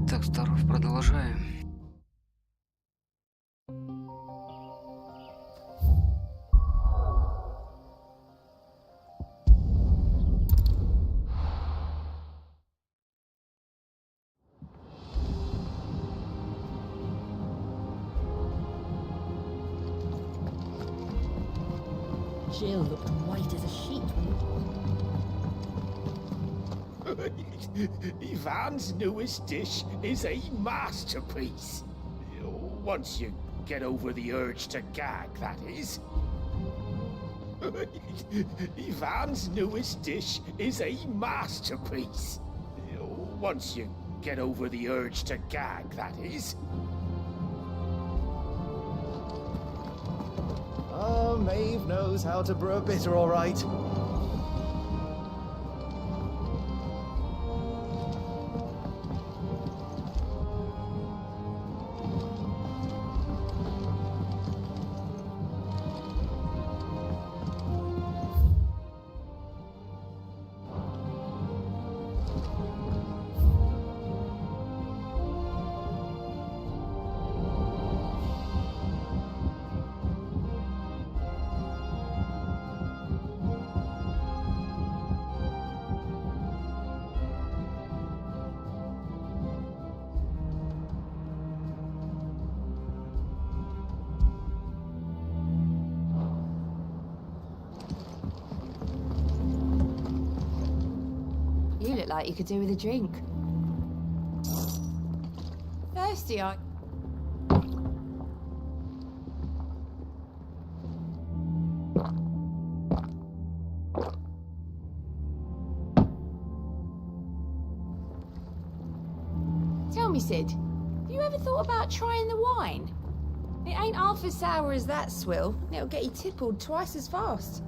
Так, здоров, продолжаем. Jill looked white as a sheet. Ivan's newest dish is a masterpiece. Once you get over the urge to gag, that is. Ivan's newest dish is a masterpiece. Once you get over the urge to gag, that is. Oh, Maeve knows how to brew a bitter, all right. You look like you could do with a drink. Thirsty, are Tell me, Sid, have you ever thought about trying the wine? It ain't half as sour as that swill, and it'll get you tippled twice as fast.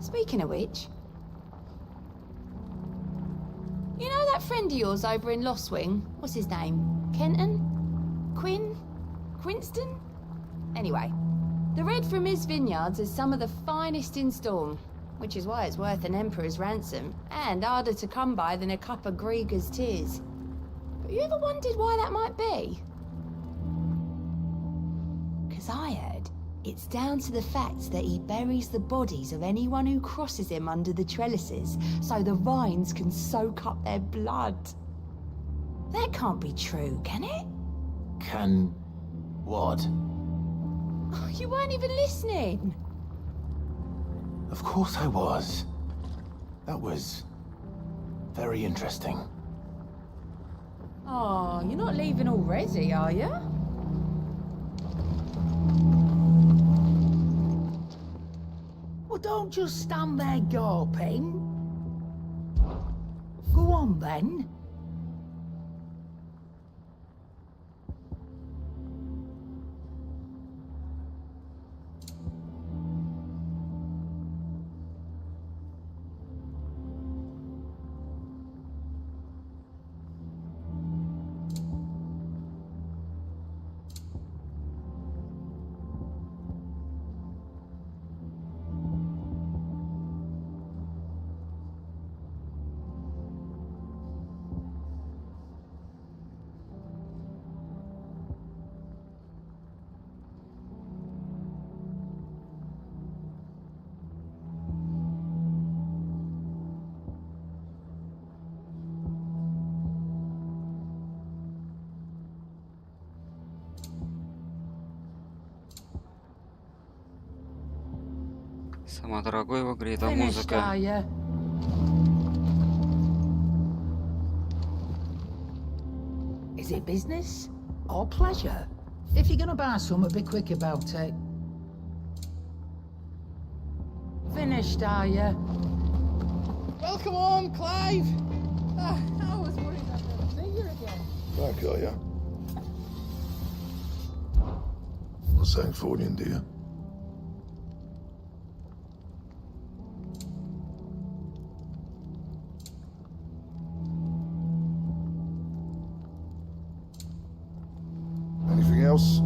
Speaking of which, you know that friend of yours over in Lost Wing? What's his name? Kenton? Quinn? Quinston? Anyway, the red from his vineyards is some of the finest in Storm, which is why it's worth an emperor's ransom, and harder to come by than a cup of Grieger's tears. But you ever wondered why that might be? 'Cause I heard it's down to the fact that he buries the bodies of anyone who crosses him under the trellises, so the vines can soak up their blood. That can't be true, can it? Can... what? Oh, you weren't even listening. Of course I was. That was... very interesting. Oh, you're not leaving already, are you? Well, don't just stand there gawping. Go on, then. Самое дорогое в игре — это Finished, are музыка. you? Is it business or pleasure? If you're gonna buy something, be quick about it. Finished, are you? Welcome home, Clive! I was worried I'd never see you again. Back, are ya? What's that for, dear? Anything else?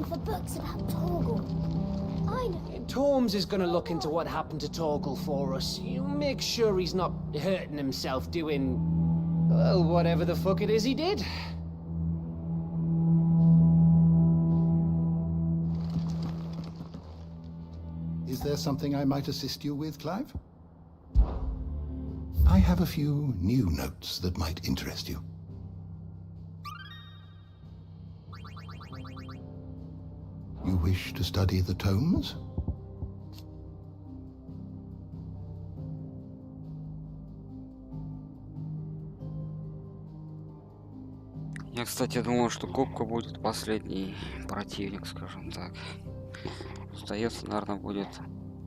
looking for books about Torgal. I know. Torms is gonna look into what happened to Torgal for us. You make sure he's not hurting himself doing... well, whatever the fuck it is he did. Is there something I might assist you with, Clive? I have a few new notes that might interest you. You wish to study the tomes? Я, кстати, думал, что Кубка будет последний противник, скажем так. Остается, наверное, будет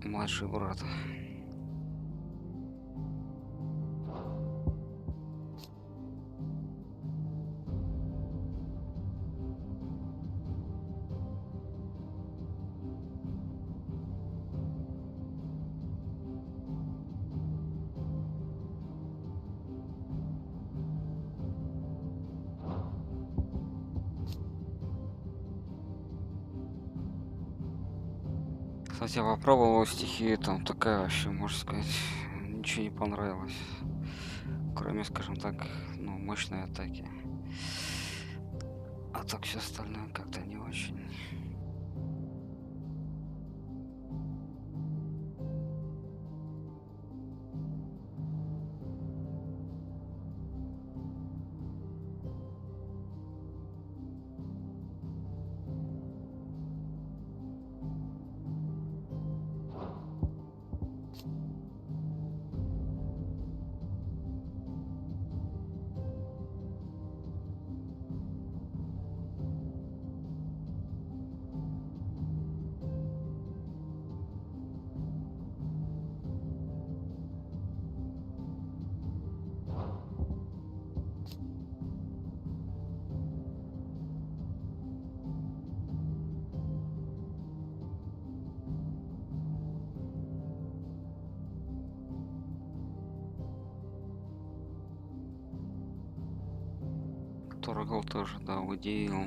младший брат. Кстати, я попробовал стихи, там такая вообще, можно сказать, ничего не понравилось. Кроме, скажем так, ну, мощной атаки. А так все остальное как-то не очень. Торгал тоже, да, удивил.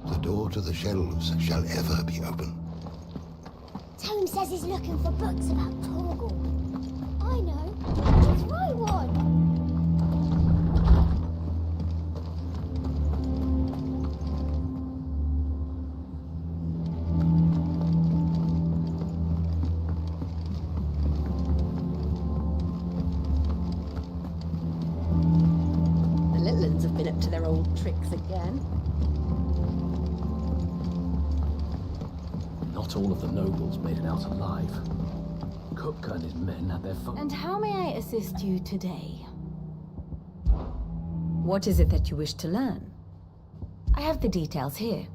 The door to the shelves shall ever be open. Tome says he's looking for books about Torgal. I know. Let's write one. The little uns have been up to their old tricks again. Not all of the nobles made it out alive. Kupka and his men had their fun. And how may I assist you today? What is it that you wish to learn? I have the details here.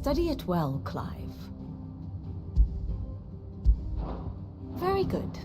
Study it well, Clive. Very good.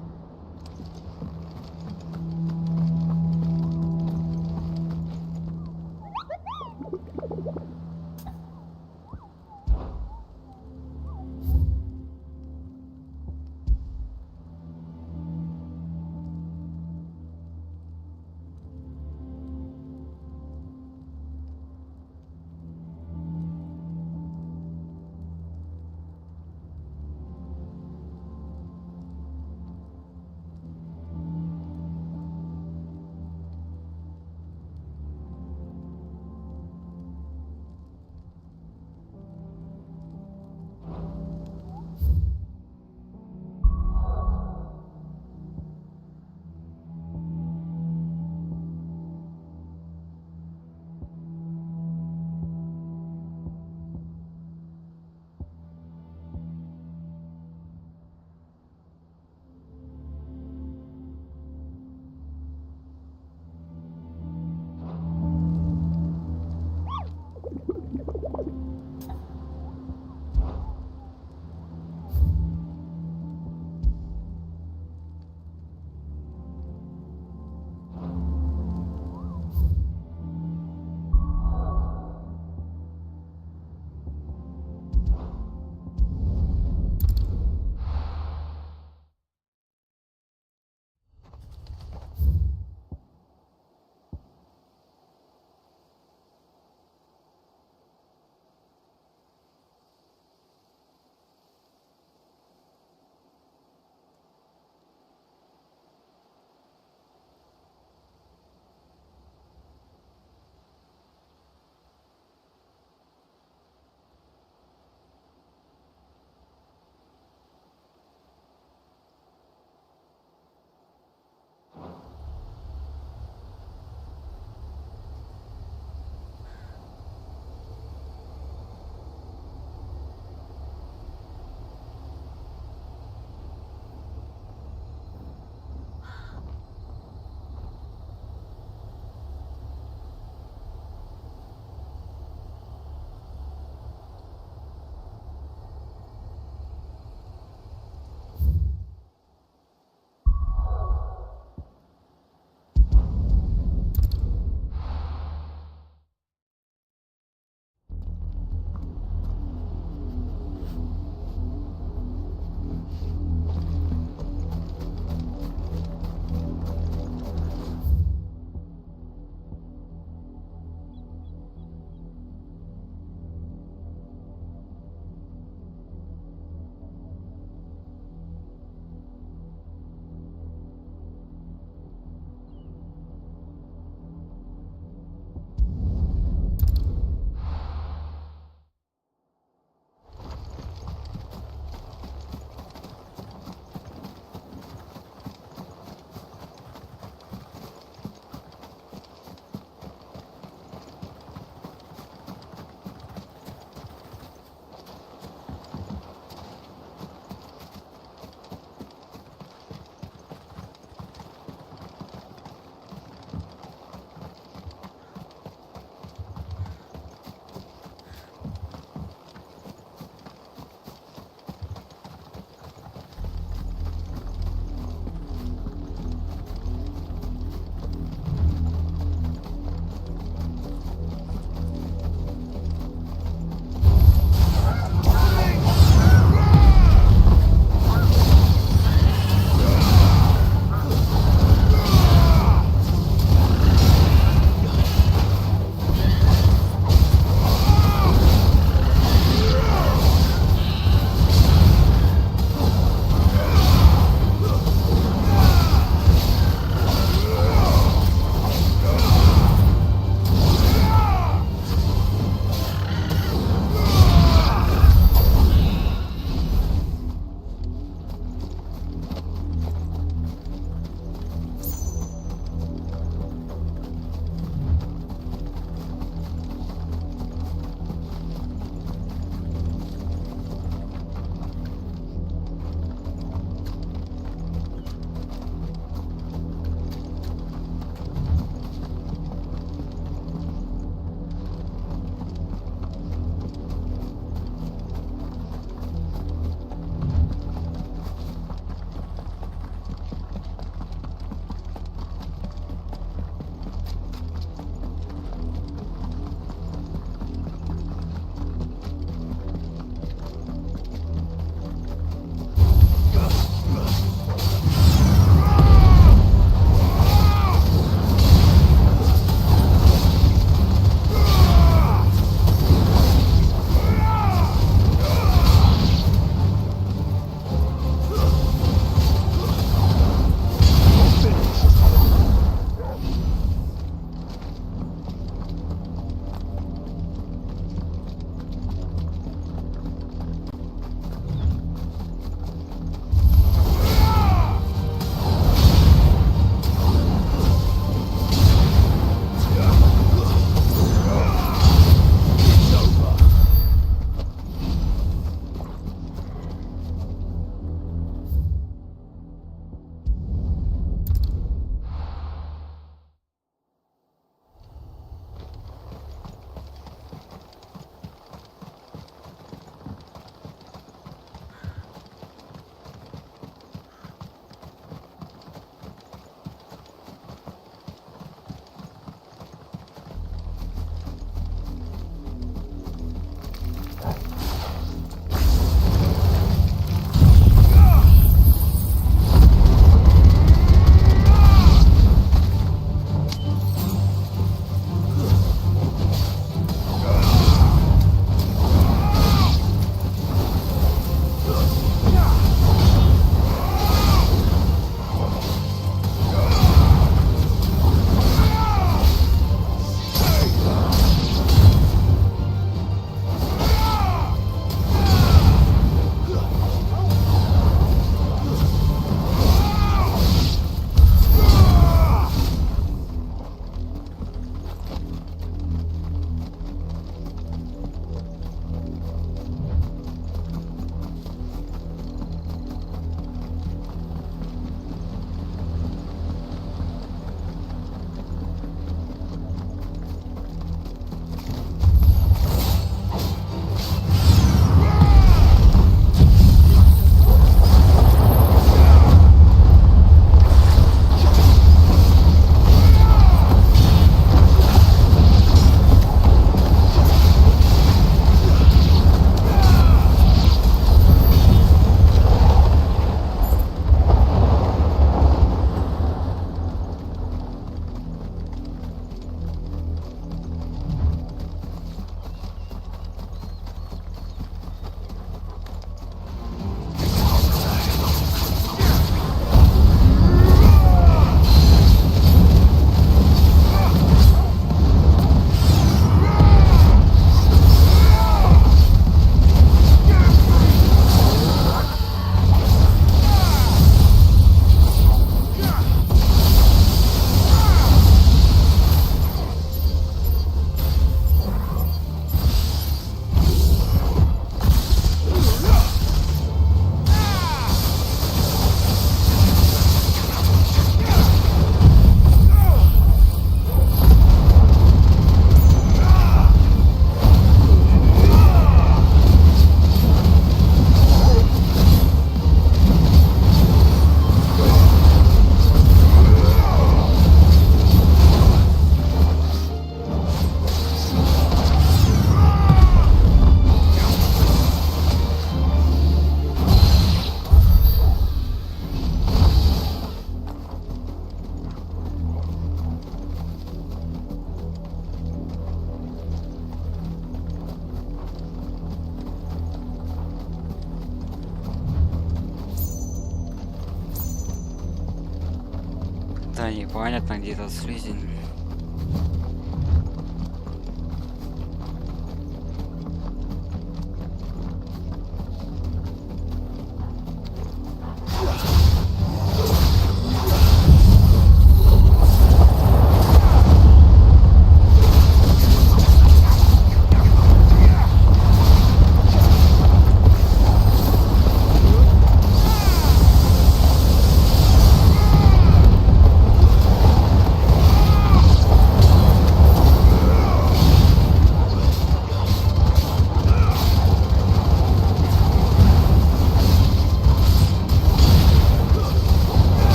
Да, непонятно, где этот слизень.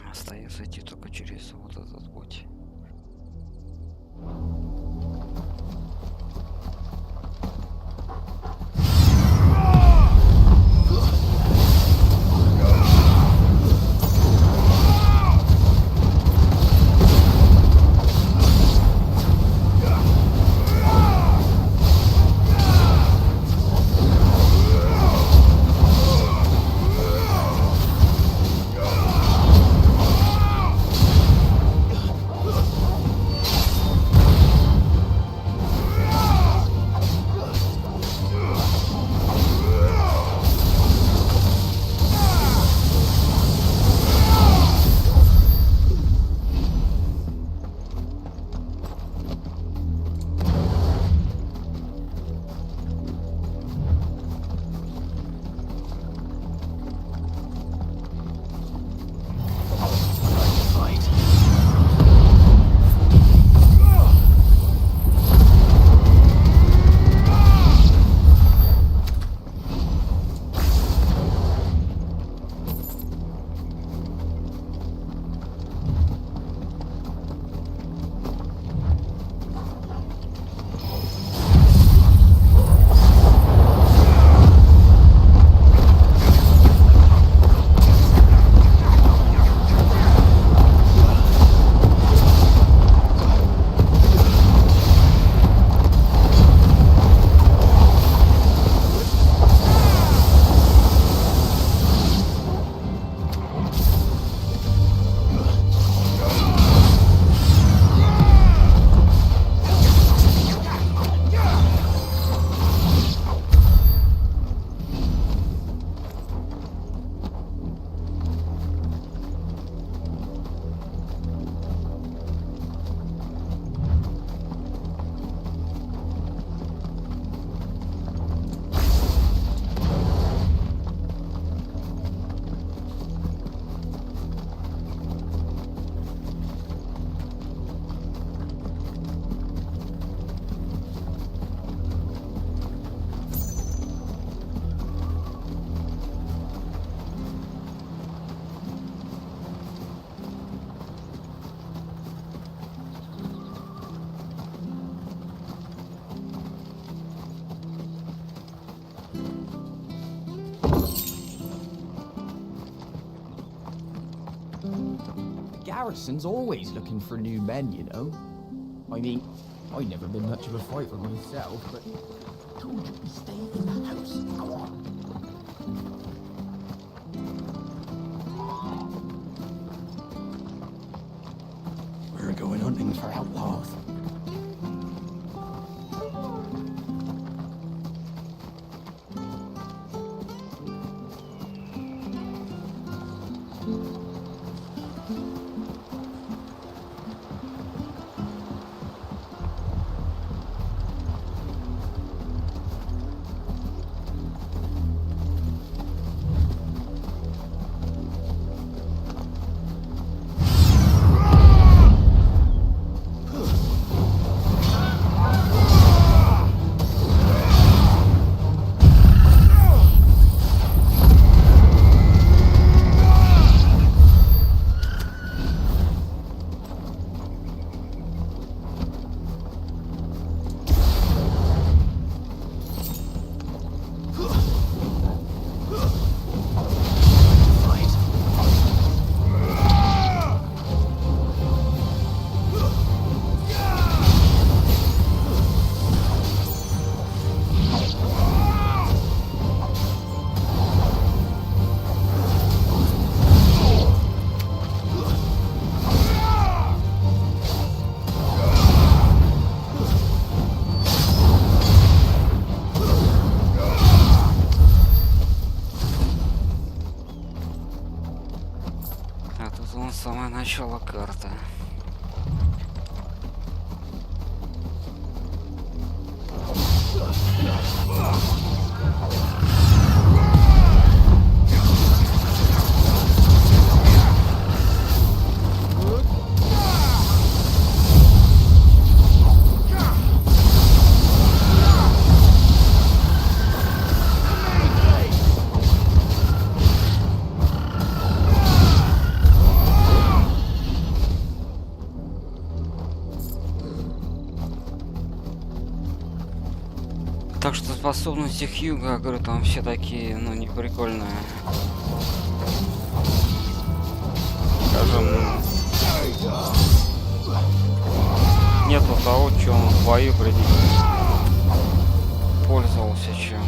Остается идти только через вот этот путь. Garrison's always looking for new men, you know. I mean, I've never been much of a fighter myself, but I told you to stay in the house. Go on. We're going hunting for outlaws. Вот он, самое начало карты. Так что способности Хьюга, я говорю, там все такие, ну, не прикольные. Скажем, нету того, что он в бою пользовался чем.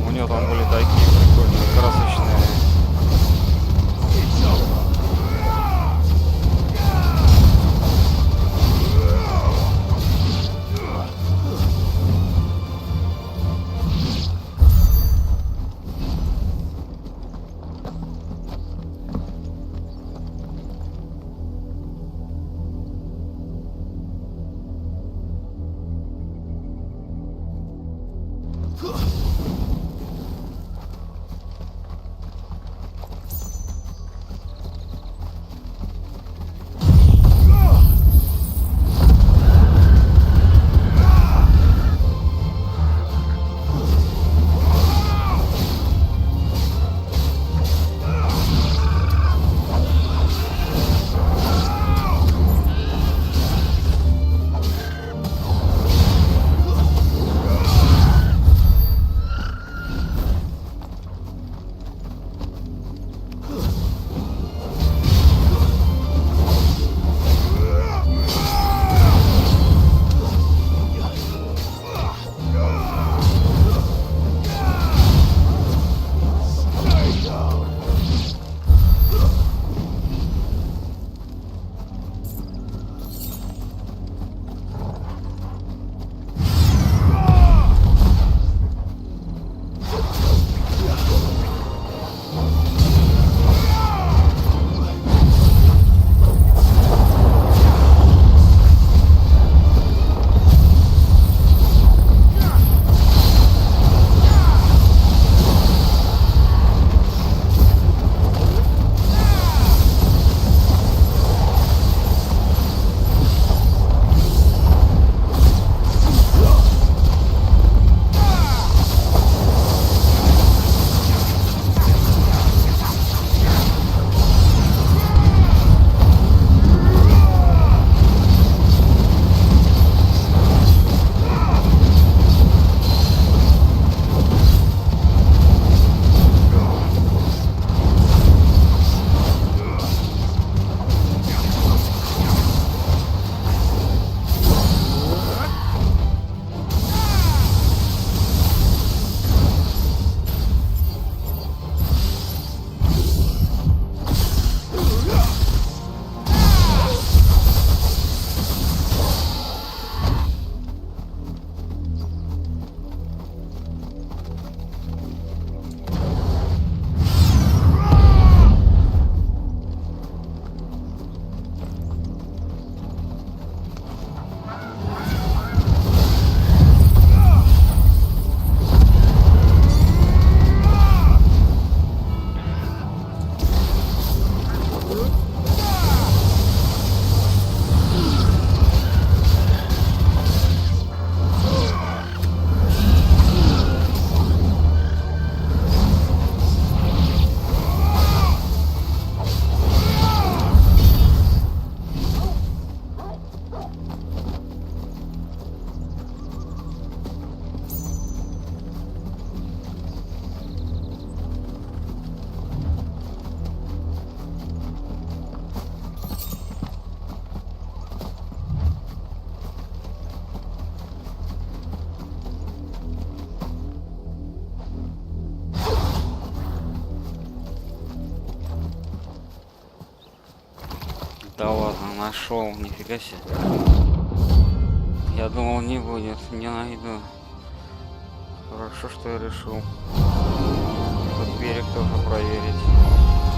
У него там были такие прикольные, красочные. Да ладно, нашел, нифига себе. Я думал, не будет, не найду. Хорошо, что я решил этот берег тоже проверить.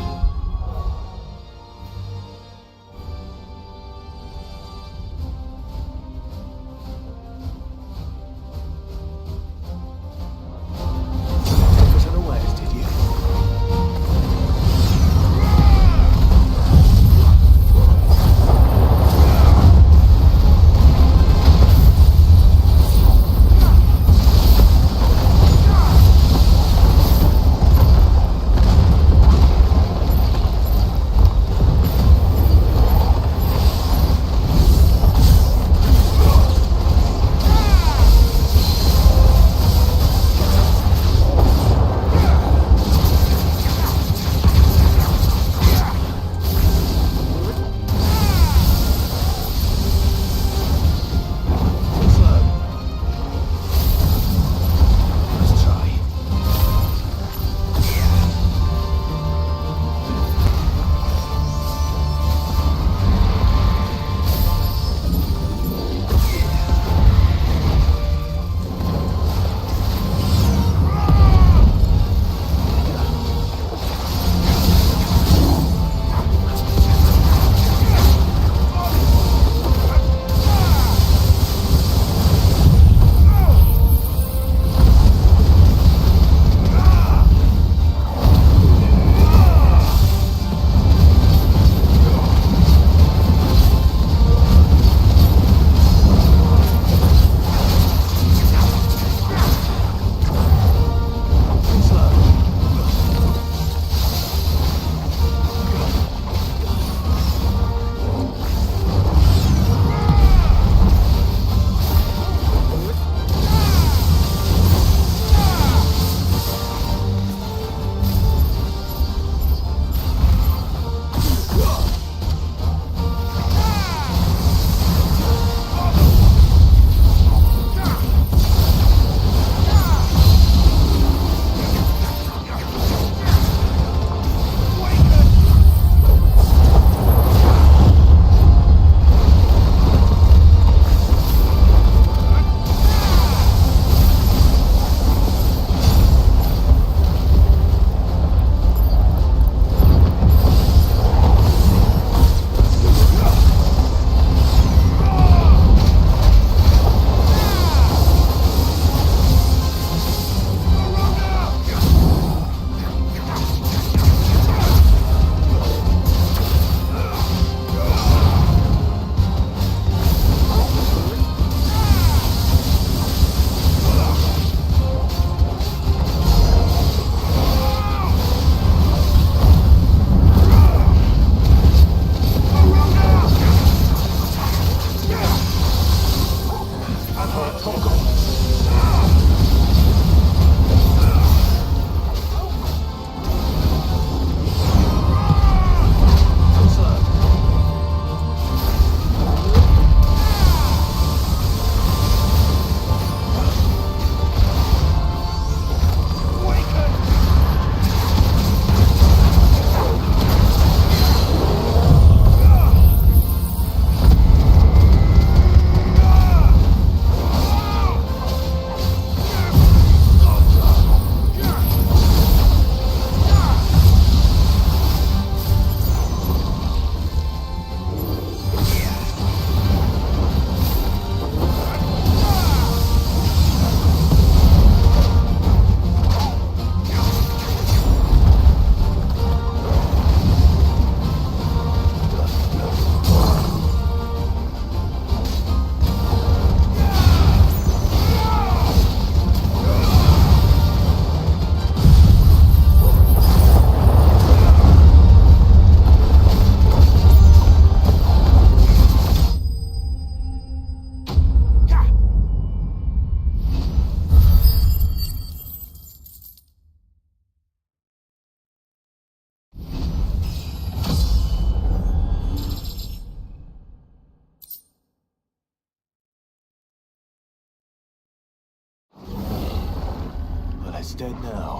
shed now.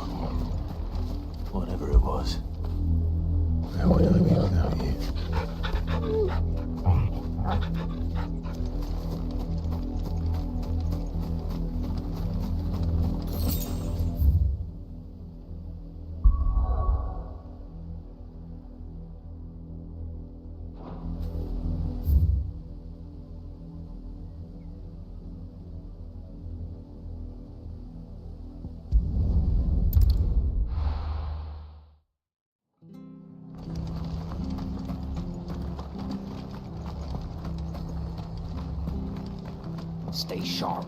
Whatever it was. How would I be without you? Stay sharp.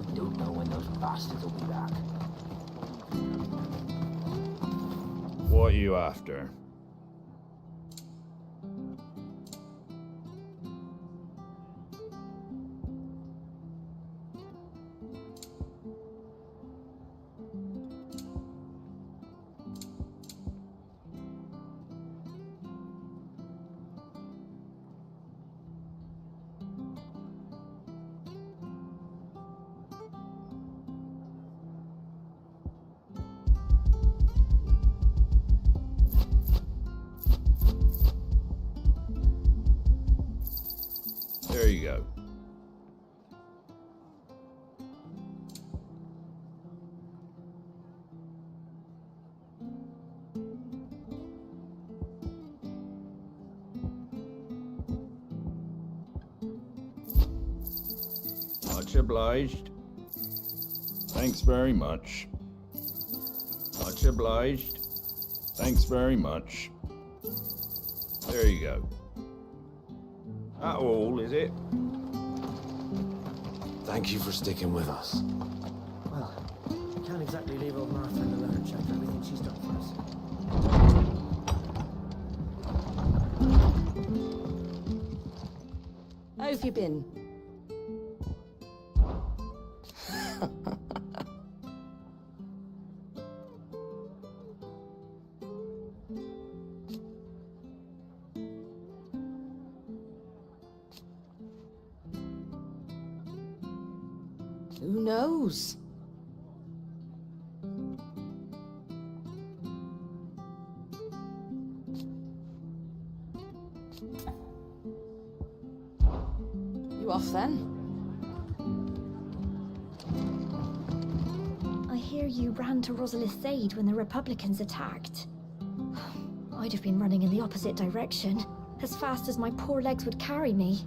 We don't know when those bastards will be back. What are you after? There you go. Much obliged. Thanks very much. Much obliged. Thanks very much. There you go. That all, is it? Thank you for sticking with us. Well, can't exactly leave old Martha in the lurch after everything she's done for us. How have you been? Who knows? You off then? I hear you ran to Rosalith's aid when the Republicans attacked. I'd have been running in the opposite direction, as fast as my poor legs would carry me.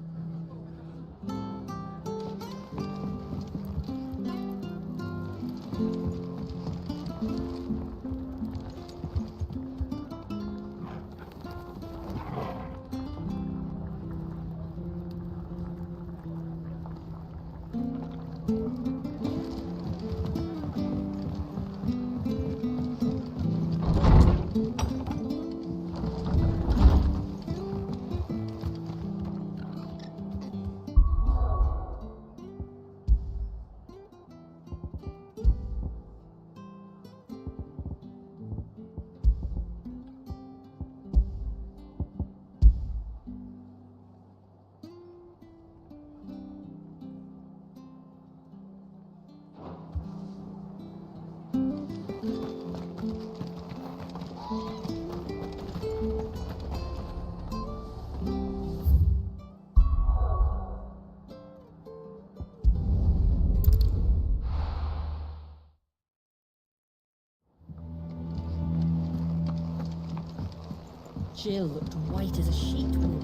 Jill looked white as a sheet when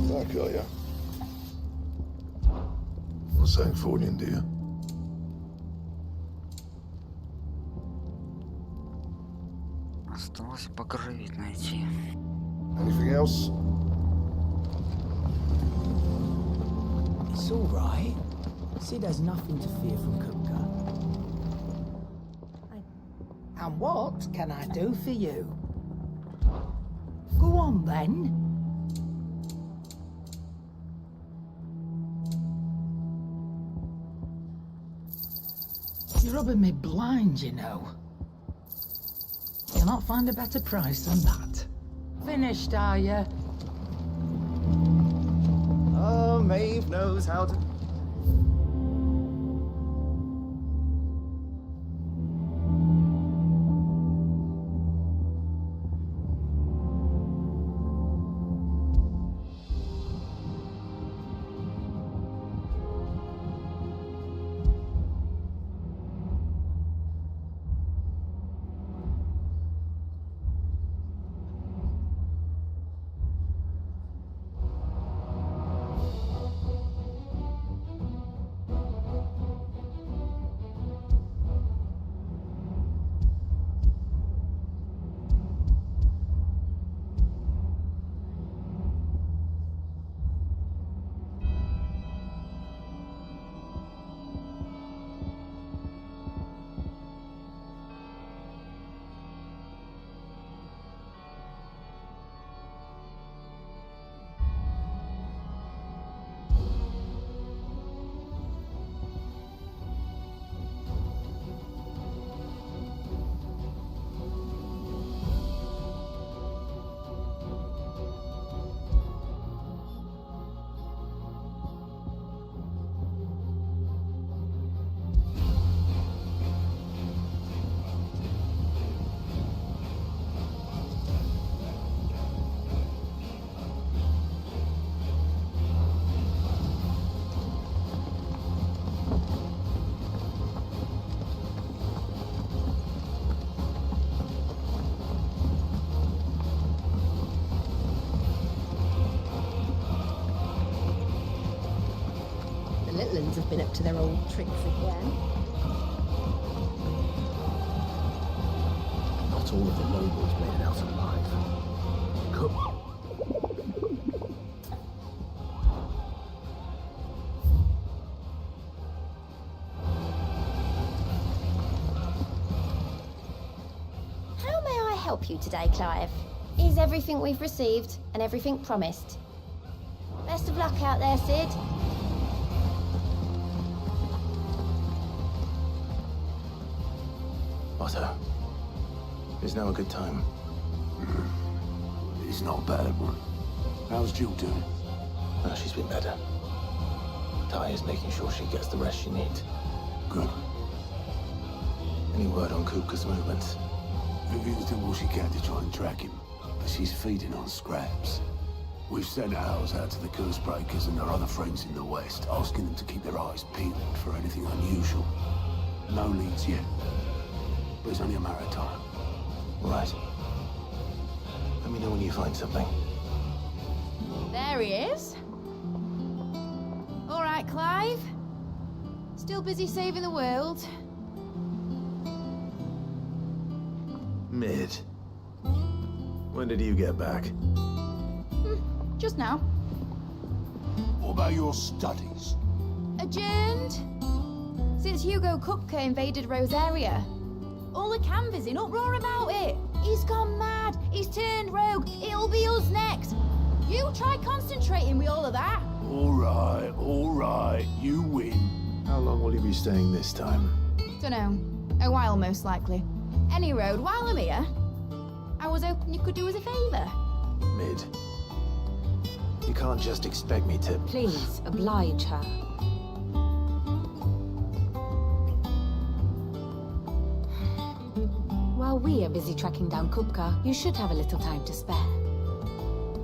Back, are ya? What's that for you, dear? Осталось покровить найти. Anything else? It's all right. Sid has nothing to fear from Kupka. And what can I do for you? Go on then. You're rubbing me blind, you know. You'll not find a better price than that. Finished, are you? knows how to... Littlands have been up to their old tricks again. Not all of the nobles made it out alive. How may I help you today, Clive? Is everything we've received and everything promised? Best of luck out there, Sid. Otto, is now a good time? It's not a bad one. How's Jill doing? No, she's been better. Ty is making sure she gets the rest she needs. Good. Any word on Kupka's movements? Vivian's doing all she can to try and track him, but she's feeding on scraps. We've sent ours out to the curse breakers and their other friends in the west, asking them to keep their eyes peeled for anything unusual. No leads yet. But it's only a matter of time. Right. Let me know when you find something. There he is. All right, Clive. Still busy saving the world. Mid. When did you get back? Just now. What about your studies? Adjourned. Since Hugo Kupka invaded Rosaria. All the canvas in uproar about it. He's gone mad. He's turned rogue. It'll be us next. You try concentrating with all of that. All right. You win. How long will you be staying this time? Dunno. A while, most likely. Any road, while I'm here, I was hoping you could do us a favour. Mid. You can't just expect me to... Please, oblige her. While we are busy tracking down Kupka, you should have a little time to spare.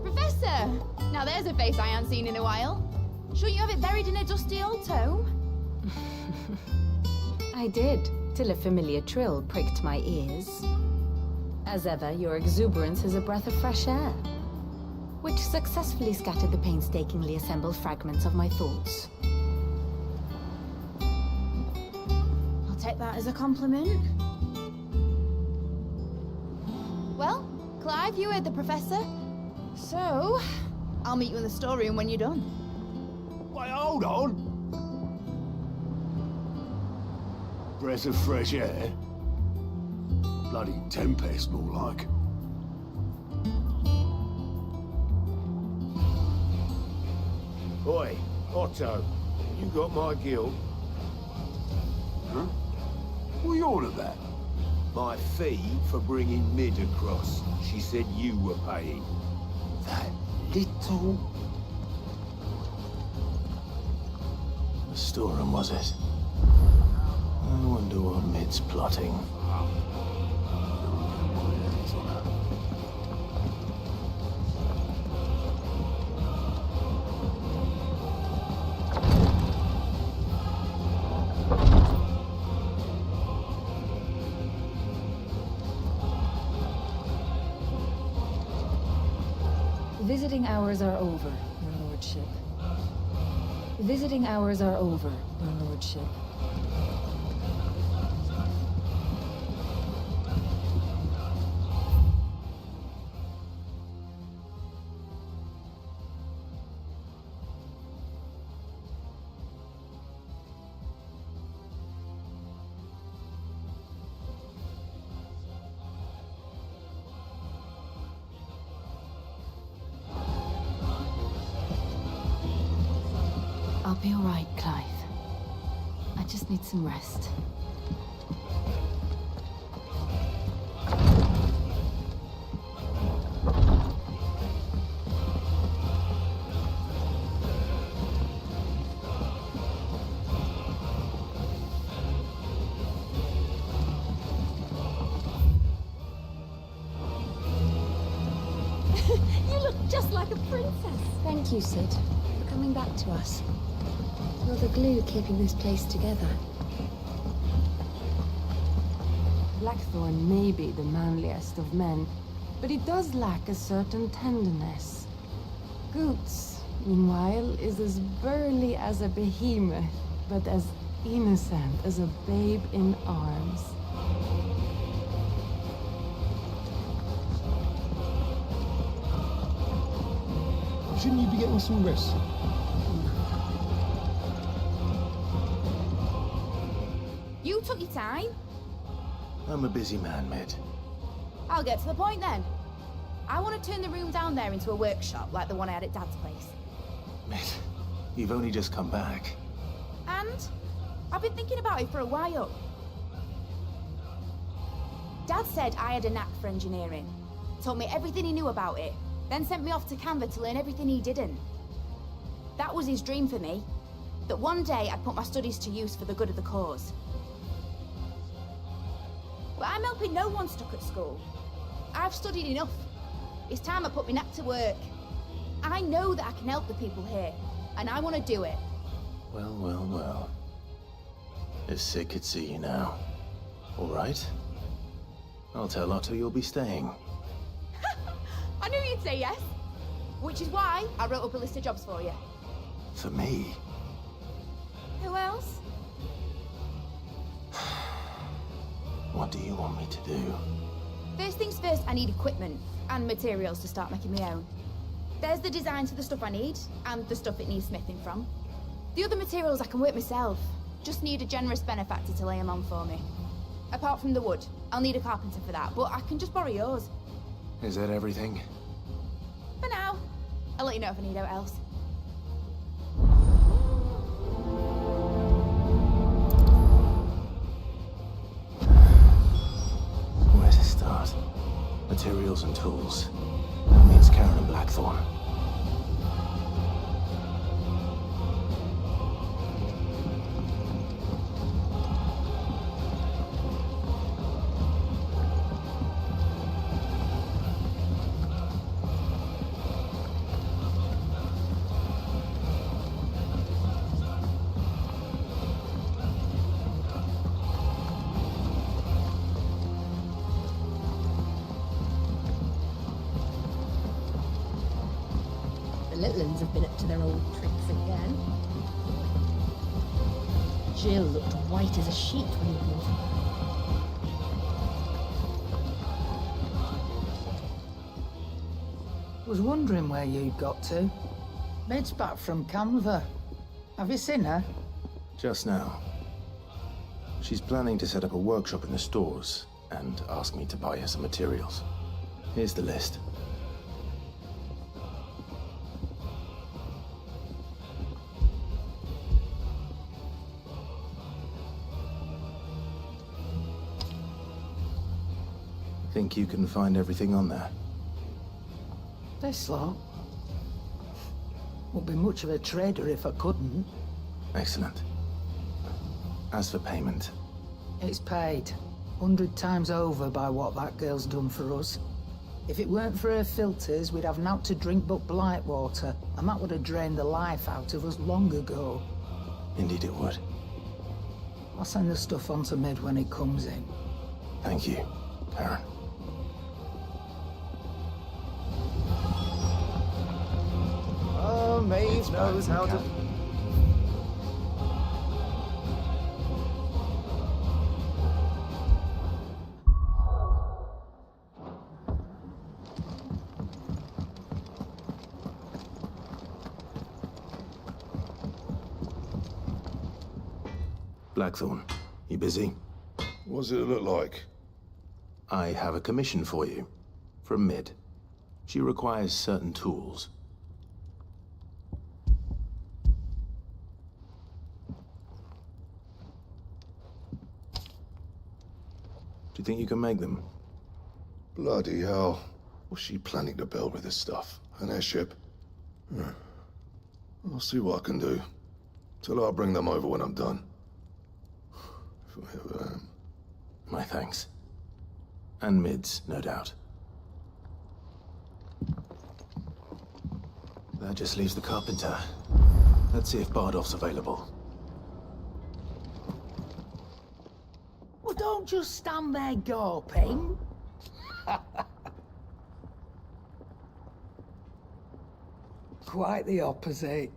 Professor! Now there's a face I haven't seen in a while. Shouldn't you have it buried in a dusty old tome? I did, till a familiar trill pricked my ears. As ever, your exuberance is a breath of fresh air, which successfully scattered the painstakingly assembled fragments of my thoughts. I'll take that as a compliment. Well, Clive, you heard the professor. So, I'll meet you in the storeroom when you're done. Wait, hold on. Breath of fresh air? Bloody tempest, more like. Oi, Otto, you got my guilt? Huh? What are you on about? My fee for bringing Mid across. She said you were paying. That little... A storeroom, was it? I wonder what Mid's plotting. Visiting hours are over, Your Lordship. Visiting hours are over, Your Lordship. I'll be all right, Clive. I just need some rest. You look just like a princess. Thank you, Sid, for coming back to us. You're the glue keeping this place together. Blackthorn may be the manliest of men, but he does lack a certain tenderness. Goots, meanwhile, is as burly as a behemoth, but as innocent as a babe in arms. Shouldn't you be getting some rest? You took your time. I'm a busy man, Mid. I'll get to the point then. I want to turn the room down there into a workshop like the one I had at Dad's place. Mid, you've only just come back. And I've been thinking about it for a while. Dad said I had a knack for engineering. Told me everything he knew about it, then sent me off to Canva to learn everything he didn't. That was his dream for me. That one day I'd put my studies to use for the good of the cause. But I'm helping no one stuck at school. I've studied enough. It's time I put my knack to work. I know that I can help the people here, and I want to do it. Well, well, well. If Sid could see you now. All right. I'll tell Otto you'll be staying. I knew you'd say yes. Which is why I wrote up a list of jobs for you. For me? Who else? What do you want me to do? First things first, I need equipment and materials to start making my own. There's the designs for the stuff I need, and the stuff it needs smithing from. The other materials I can work myself. Just need a generous benefactor to lay them on for me. Apart from the wood, I'll need a carpenter for that, but I can just borrow yours. Is that everything? For now. I'll let you know if I need out else. Where to start? Materials and tools. That means Karen and Blackthorn. Little uns have been up to their old tricks again. Jill looked white as a sheet when he brought her. Was wondering where you'd got to. Mid's back from Canva. Have you seen her? Just now. She's planning to set up a workshop in the stores and ask me to buy her some materials. Here's the list. Think you can find everything on there? This lot. Won't be much of a trader if I couldn't. Excellent. As for payment, It's paid. 100 times over by what that girl's done for us. If it weren't for her filters, we'd have naught to drink but blight water, and that would have drained the life out of us long ago. indeed it would. I'll send the stuff on to Mid when it comes in. Thank you, Karen. Oh, Maeve knows how to... Blackthorn, you busy? What does it look like? I have a commission for you. From Mid. She requires certain tools. Do you think you can make them? Bloody hell. What's she planning to build with this stuff? An airship? I'll see what I can do. Tell her I'll bring them over when I'm done. If I ever am. My thanks. And Mid's, no doubt. That just leaves the carpenter. Let's see if Bardolph's available. Well, don't just stand there gawping. Quite the opposite.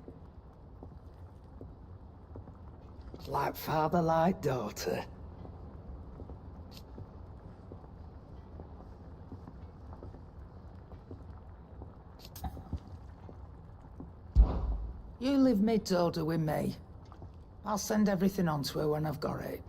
Like father, like daughter. You leave Mid's order with me. I'll send everything on to her when I've got it.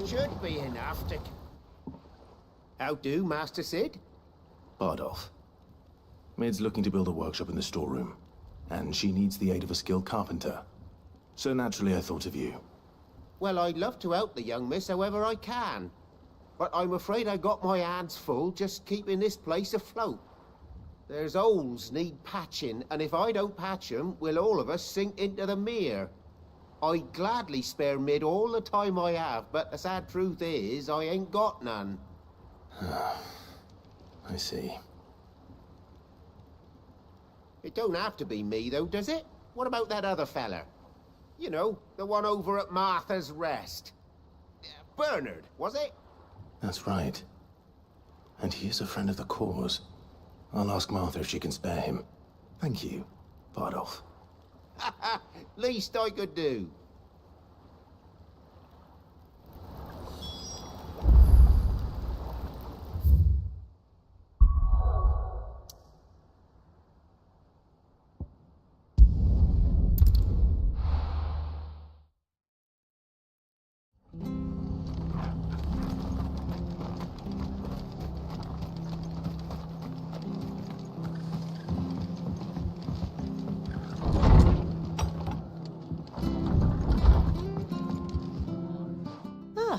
Should be enough to... How do, Master Sid? Bardolph. Mid's looking to build a workshop in the storeroom, and she needs the aid of a skilled carpenter. So naturally I thought of you. Well, I'd love to help the young miss however I can. But I'm afraid I got my hands full just keeping this place afloat. There's holes need patching, and if I don't patch them, we'll all of us sink into the mere. I'd gladly spare Mid all the time I have, but the sad truth is, I ain't got none. I see. It don't have to be me, though, does it? What about that other fella? You know, the one over at Martha's Rest. Bernard, was it? That's right. And he is a friend of the cause. I'll ask Martha if she can spare him. Thank you, Bardolph. Least I could do.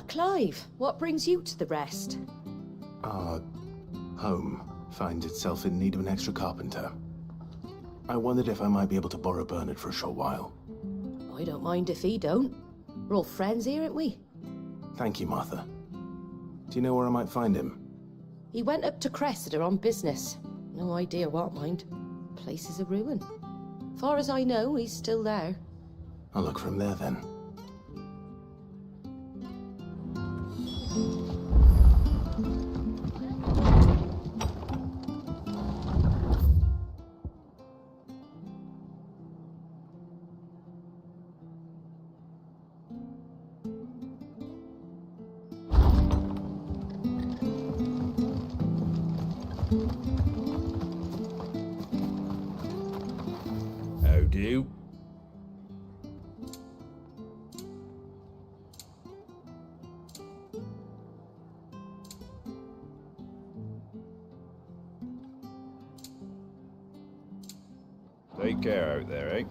Clive, what brings you to the Rest? Our home finds itself in need of an extra carpenter. I wondered if I might be able to borrow Bernard for a short while. I don't mind if he don't. We're all friends here, aren't we? Thank you, Martha. Do you know where I might find him? He went up to Cressida on business. No idea what, mind. Place is a ruin. Far as I know, he's still there. I'll look for him there then. Take care out there, eh?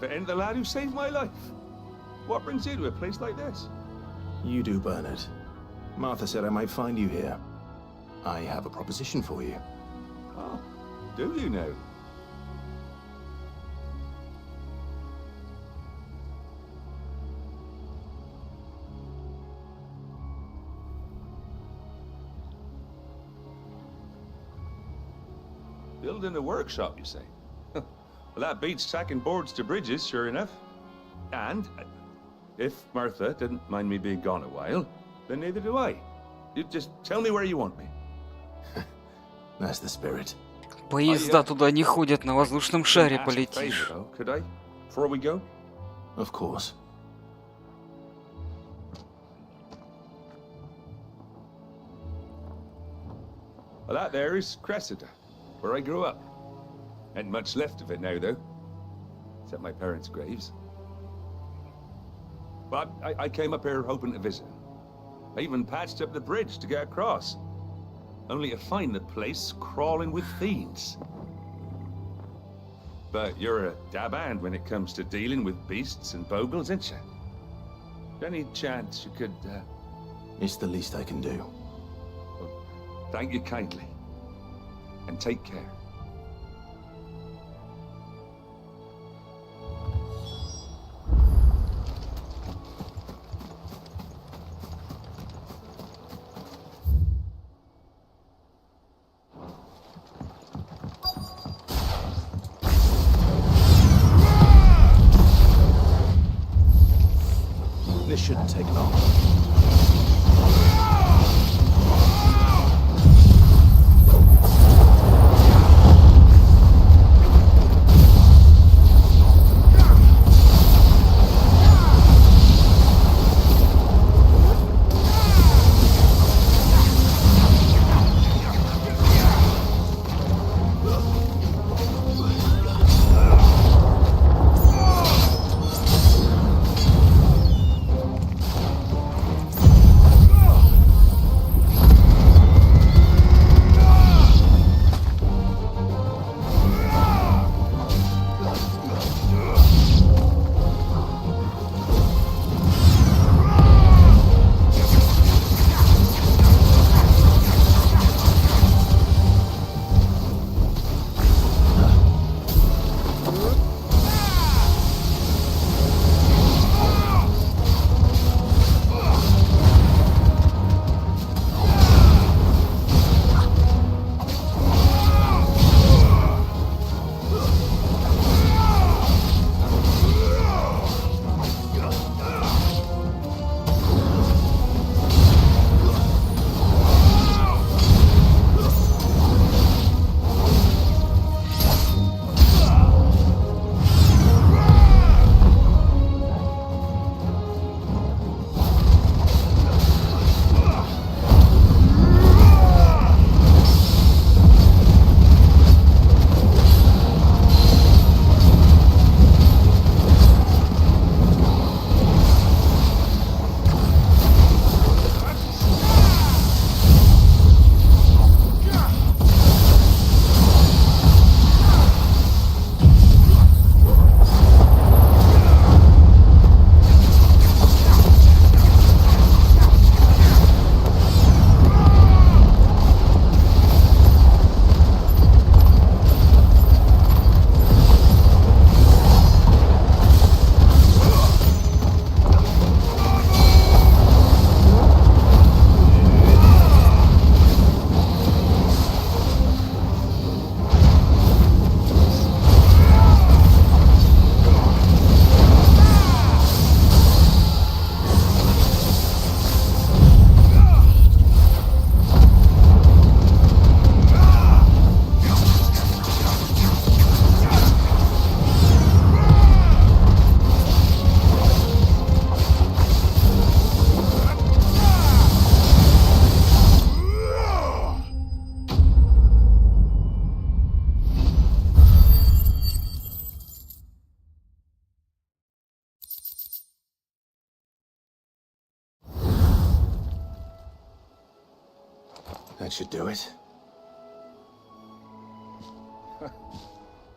if it ain't the lad who saved my life. What brings you to a place like this? You do, Bernard. Martha said I might find you here. I have a proposition for you. Oh, do you now? Building a workshop, you say? Well, that beats tacking boards to bridges, sure enough. And if Martha didn't mind me being gone a while, then neither do I. You just tell me where you want me. That's the spirit. Поезда туда не ходят, на воздушном шаре полетишь. Could I? Before we go? Of course. Well, that there is Cressida, where I grew up. Ain't much left of it now, though. Except my parents' graves. But I came up here hoping to visit. I even patched up the bridge to get across. Only to find the place crawling with fiends. But you're a dab hand when it comes to dealing with beasts and bogles, ain't you? Any chance you could, It's the least I can do. Well, thank you kindly. And take care. This shouldn't take long. That should do it.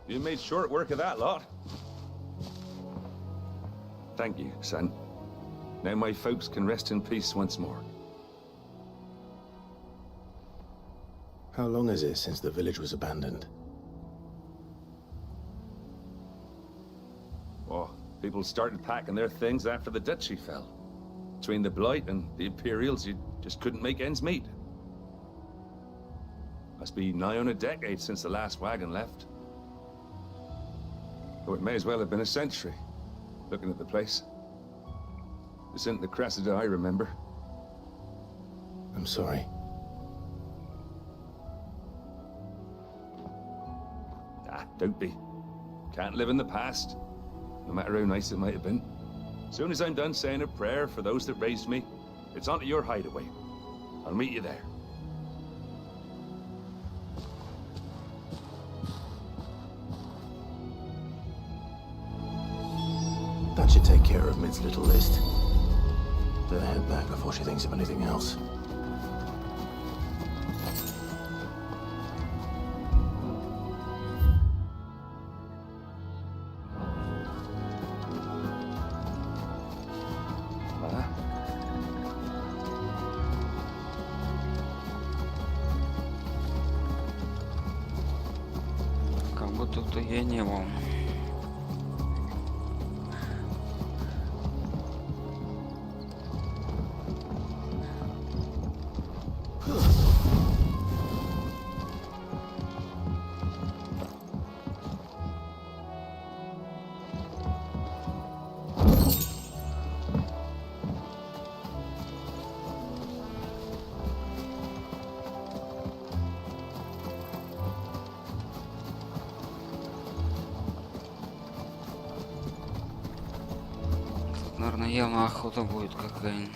You made short work of that lot. Thank you, son. Now my folks can rest in peace once more. How long is it since the village was abandoned? Oh, people started packing their things after the duchy fell. Between the Blight and the Imperials, you just couldn't make ends meet. Must be nigh on a decade since the last wagon left. Oh, it may as well have been a century, looking at the place. This isn't the Cressida I remember. I'm sorry. Ah, don't be. Can't live in the past, no matter how nice it might have been. Soon as I'm done saying a prayer for those that raised me, it's onto your hideaway. I'll meet you there. That should take care of Mid's little list. Better head back before she thinks of anything else. Как будто то я не был. Наверное, явно охота будет какая-нибудь.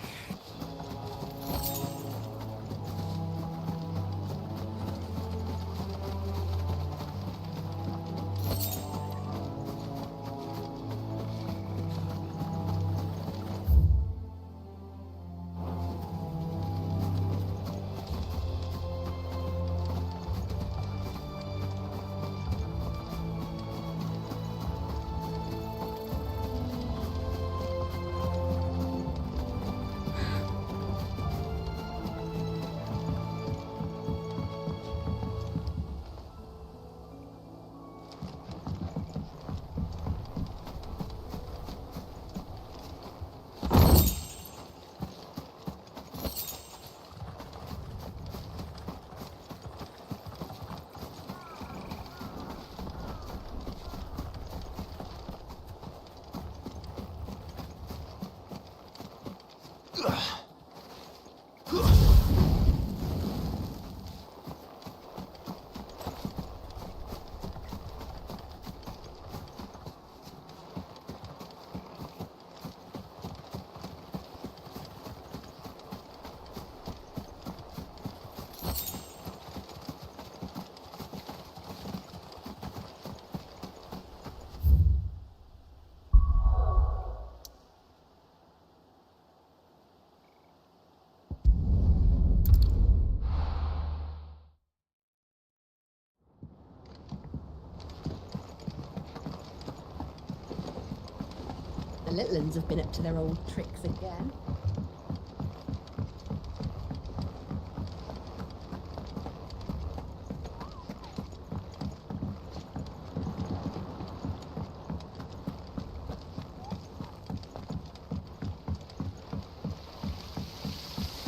The little ones have been up to their old tricks again.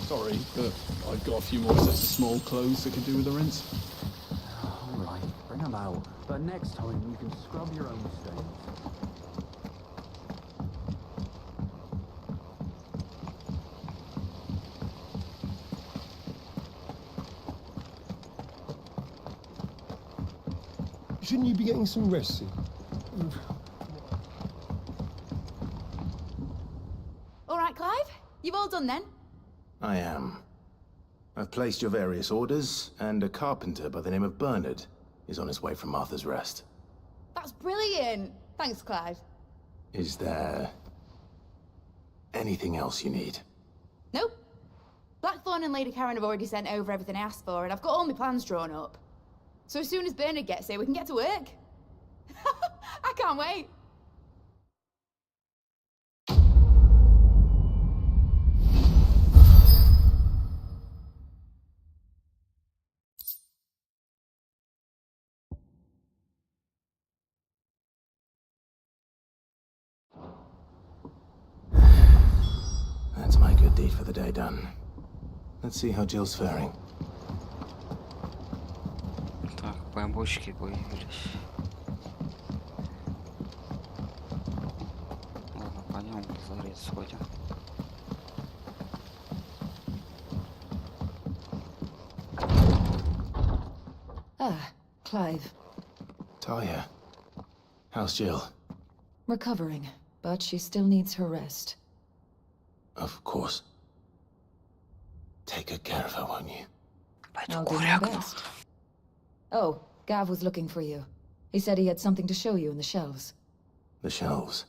Sorry, but I've got a few more sets of small clothes that could do with a rinse. Alright, bring them out. But next time you can scrub your own stains. Shouldn't you be getting some rest soon? All right, Clive? You've all done then? I am. I've placed your various orders, and a carpenter by the name of Bernard is on his way from Martha's Rest. That's brilliant. Thanks, Clive. Is there anything else you need? Nope. Blackthorn and Lady Karen have already sent over everything I asked for, and I've got all my plans drawn up. So as soon as Bernard gets here, we can get to work. I can't wait. That's my good deed for the day done. Let's see how Jill's faring. Так, бомбочки появились. Ладно, пойдем в лазарет сходим. Ah, Clive. Talia, how's Jill? Recovering, but she still needs her rest. Of course. Take good care of her, won't you? I'll do my best. Oh, Gav was looking for you. He said he had something to show you in the shelves. The shelves.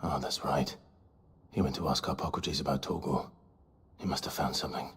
Oh, that's right. He went to ask Harpocrates about Torgor. He must have found something.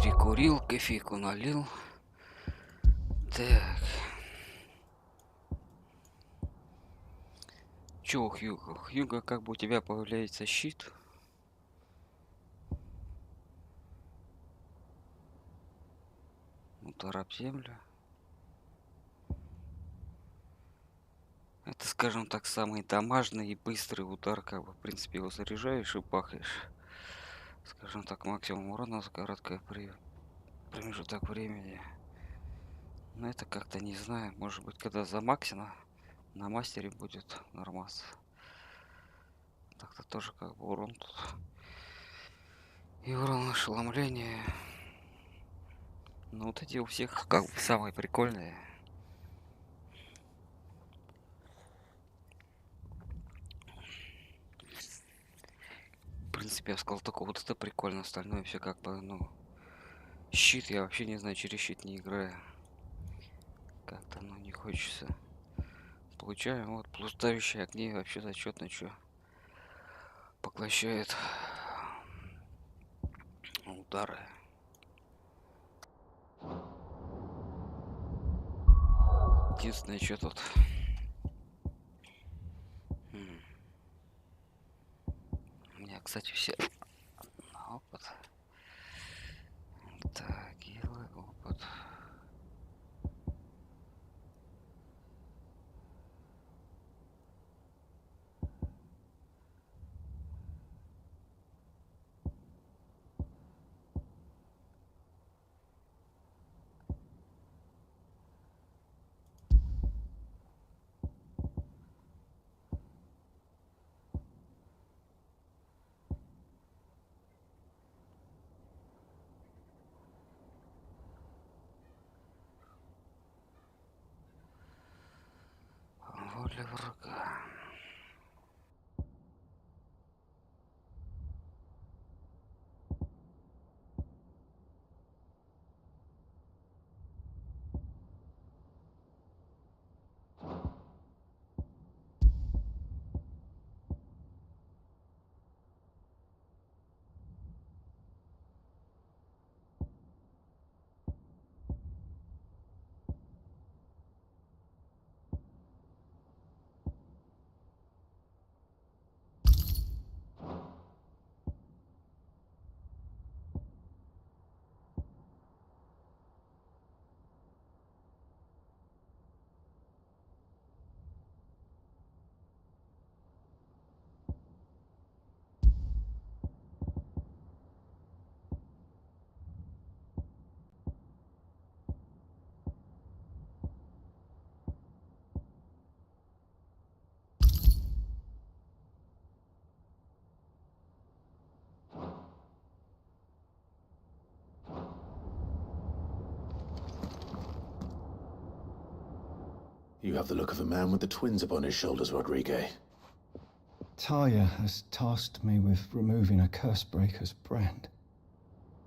Перекурил, кофейку налил. Так. Чё, Хьюго? Хьюго, как бы у тебя появляется щит? Удар об землю. Это, скажем так, самый дамажный и быстрый удар, как бы, в принципе, его заряжаешь и бахаешь. Скажем так, максимум урона за короткое промежуток времени. Но это как-то не знаю, может быть, когда замаксено на мастере будет нормас. Так-то тоже как бы урон тут. И урон ошеломления. Ну вот эти у всех как бы самые прикольные. В принципе, я сказал, только вот это прикольно, остальное все как бы, ну... Щит, я вообще не знаю, через щит не играю. Как-то, ну, не хочется. Получаем, вот, плюс давящие огни вообще зачетно, что поглощает удары. Единственное, что тут... У меня, кстати, все на опыт. Так, гилы, опыт. Воля врага. You have the look of a man with the twins upon his shoulders, Rodriguez. Talia has tasked me with removing a Cursebreaker's brand.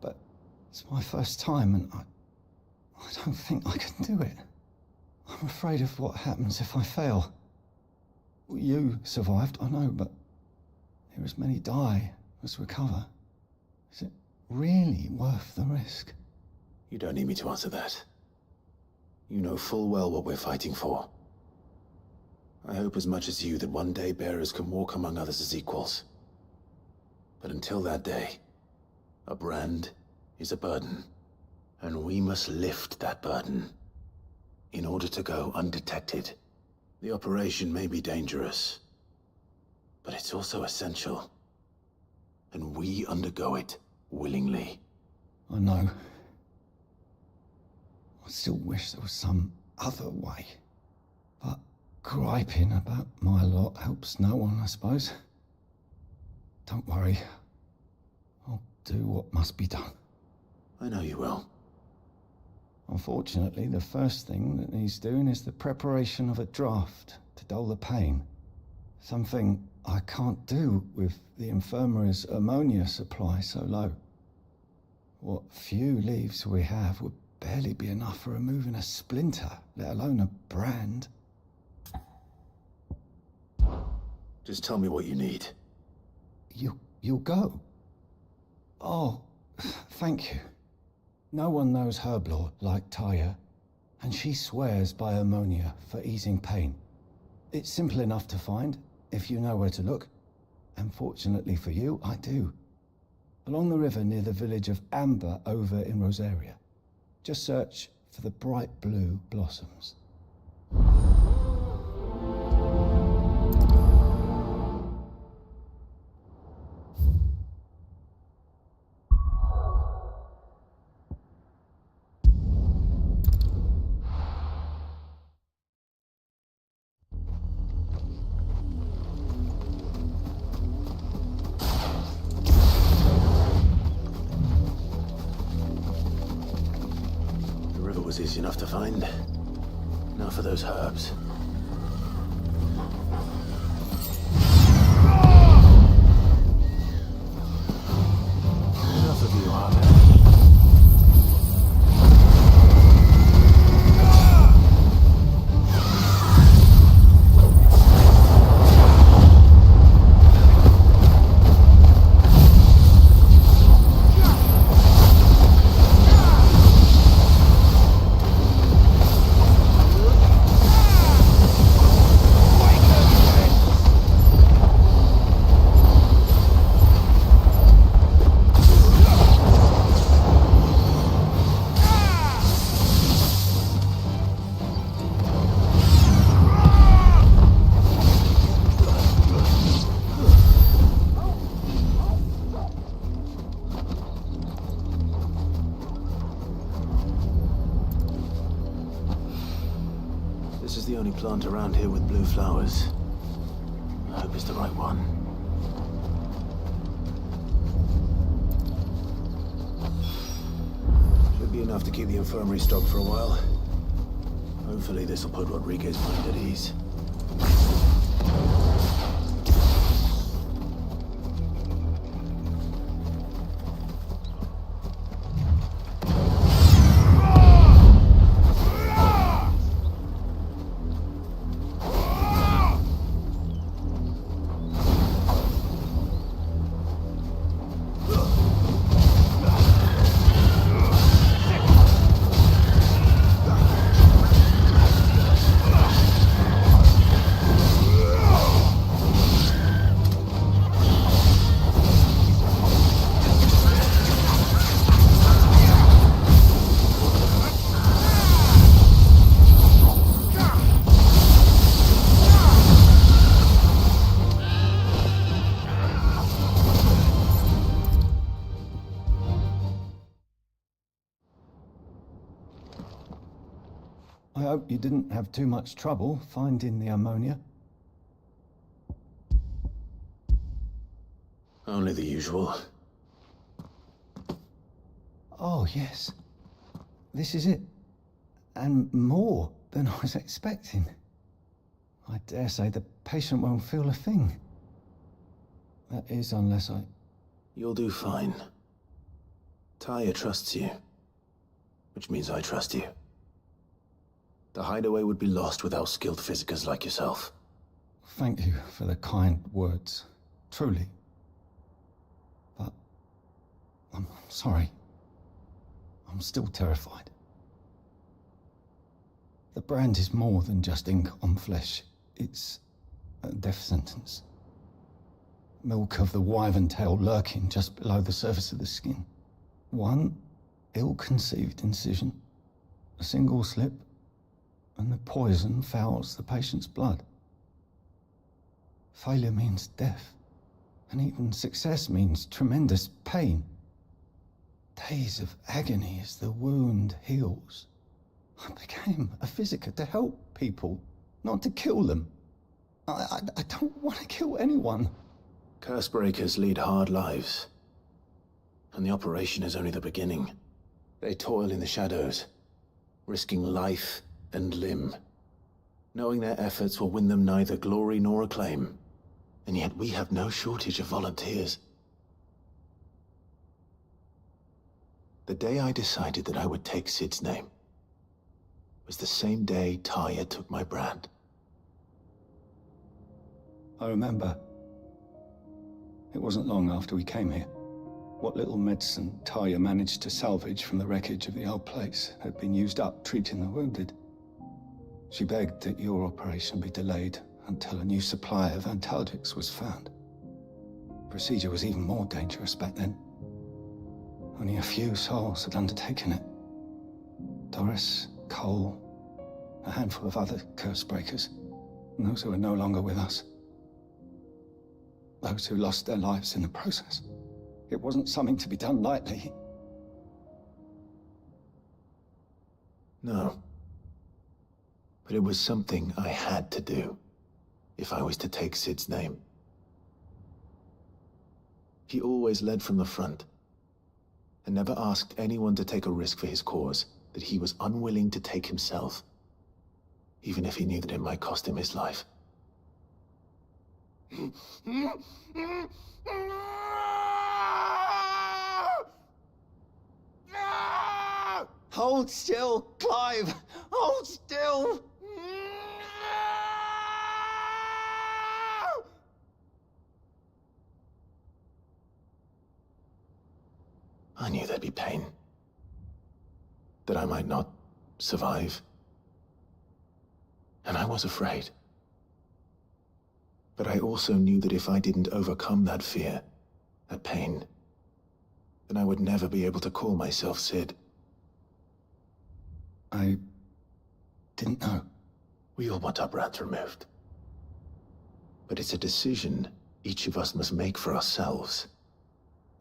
But it's my first time and I don't think I can do it. I'm afraid of what happens if I fail. You survived, I know, but there as many die as recover. Is it really worth the risk? You don't need me to answer that. You know full well what we're fighting for. I hope as much as you that one day bearers can walk among others as equals. But until that day, a brand is a burden, and we must lift that burden in order to go undetected. The operation may be dangerous, but it's also essential, and we undergo it willingly. I know. I still wish there was some other way. But griping about my lot helps no one, I suppose. Don't worry. I'll do what must be done. I know you will. Unfortunately, the first thing that needs doing is the preparation of a draft to dull the pain. Something I can't do with the infirmary's ammonia supply so low. What few leaves we have would barely be enough for removing a splinter, let alone a brand. Just tell me what you need. You'll go? Oh, thank you. No one knows herb lore like Taya, and she swears by ammonia for easing pain. It's simple enough to find, if you know where to look. And fortunately for you, I do. Along the river near the village of Amber over in Rosaria. Just search for the bright blue blossoms. Was easy enough to find. Now for those herbs. Enough of you, are there? This is the only plant around here with blue flowers. I hope it's the right one. Should be enough to keep the infirmary stocked for a while. Hopefully this will put Rodriguez's mind at ease. I hope you didn't have too much trouble finding the ammonia. Only the usual. Oh, yes. This is it. And more than I was expecting. I dare say the patient won't feel a thing. That is, unless I... You'll do fine. Taya trusts you. Which means I trust you. The hideaway would be lost without skilled physicers like yourself. Thank you for the kind words. Truly. But... I'm sorry. I'm still terrified. The brand is more than just ink on flesh. It's a death sentence. Milk of the wyvern tail lurking just below the surface of the skin. One ill-conceived incision, a single slip, and the poison fouls the patient's blood. Failure means death, and even success means tremendous pain. Days of agony as the wound heals. I became a physiker to help people, not to kill them. I don't want to kill anyone. Cursebreakers lead hard lives. And the operation is only the beginning. They toil in the shadows, risking life and limb, knowing their efforts will win them neither glory nor acclaim. And yet we have no shortage of volunteers. The day I decided that I would take Sid's name was the same day Taya took my brand. I remember. It wasn't long after we came here. What little medicine Talia managed to salvage from the wreckage of the old place had been used up treating the wounded. She begged that your operation be delayed until a new supply of antalgics was found. Procedure was even more dangerous back then. Only a few souls had undertaken it. Doris, Cole, a handful of other curse breakers, and those who are no longer with us. Those who lost their lives in the process. It wasn't something to be done lightly. No. But it was something I had to do, if I was to take Sid's name. He always led from the front, and never asked anyone to take a risk for his cause that he was unwilling to take himself, even if he knew that it might cost him his life. Hold still, Clive! Hold still! I knew there'd be pain. That I might not survive. And I was afraid. But I also knew that if I didn't overcome that fear, that pain, then I would never be able to call myself Sid. I didn't know. We all want our brands removed. But it's a decision each of us must make for ourselves,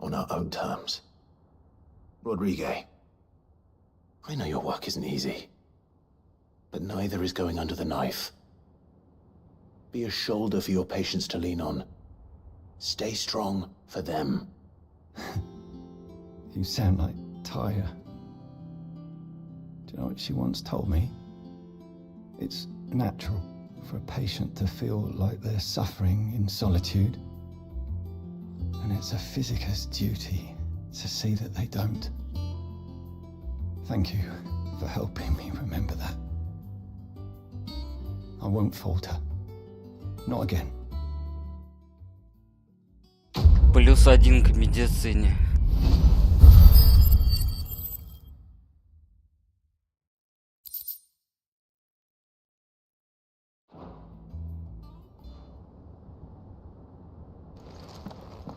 on our own terms. Rodrigue, I know your work isn't easy, but neither is going under the knife. Be a shoulder for your patients to lean on. Stay strong for them. You sound like Talia. Do you know what she once told me? It's natural for a patient to feel like they're suffering in solitude. And it's a physicist's duty to see that they don't. Thank you for helping me remember that. I won't falter. Not again. +1 к медицине.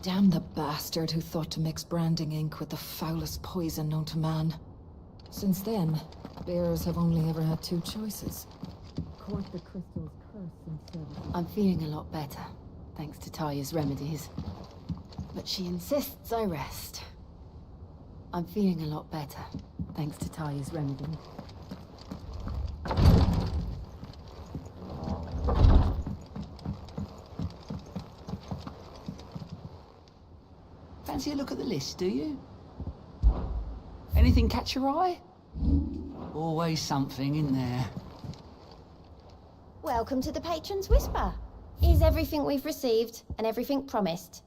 Damn the bastard who thought to mix branding ink with the foulest poison known to man. Since then, bearers have only ever had two choices. Court the crystal's curse instead of... I'm feeling a lot better, thanks to Talia's remedies. But she insists I rest. I'm feeling a lot better, thanks to Talia's remedies. Fancy a look at the list, do you? Anything catch your eye? Always something in there. Welcome to the Patron's Whisper. Is everything we've received and everything promised?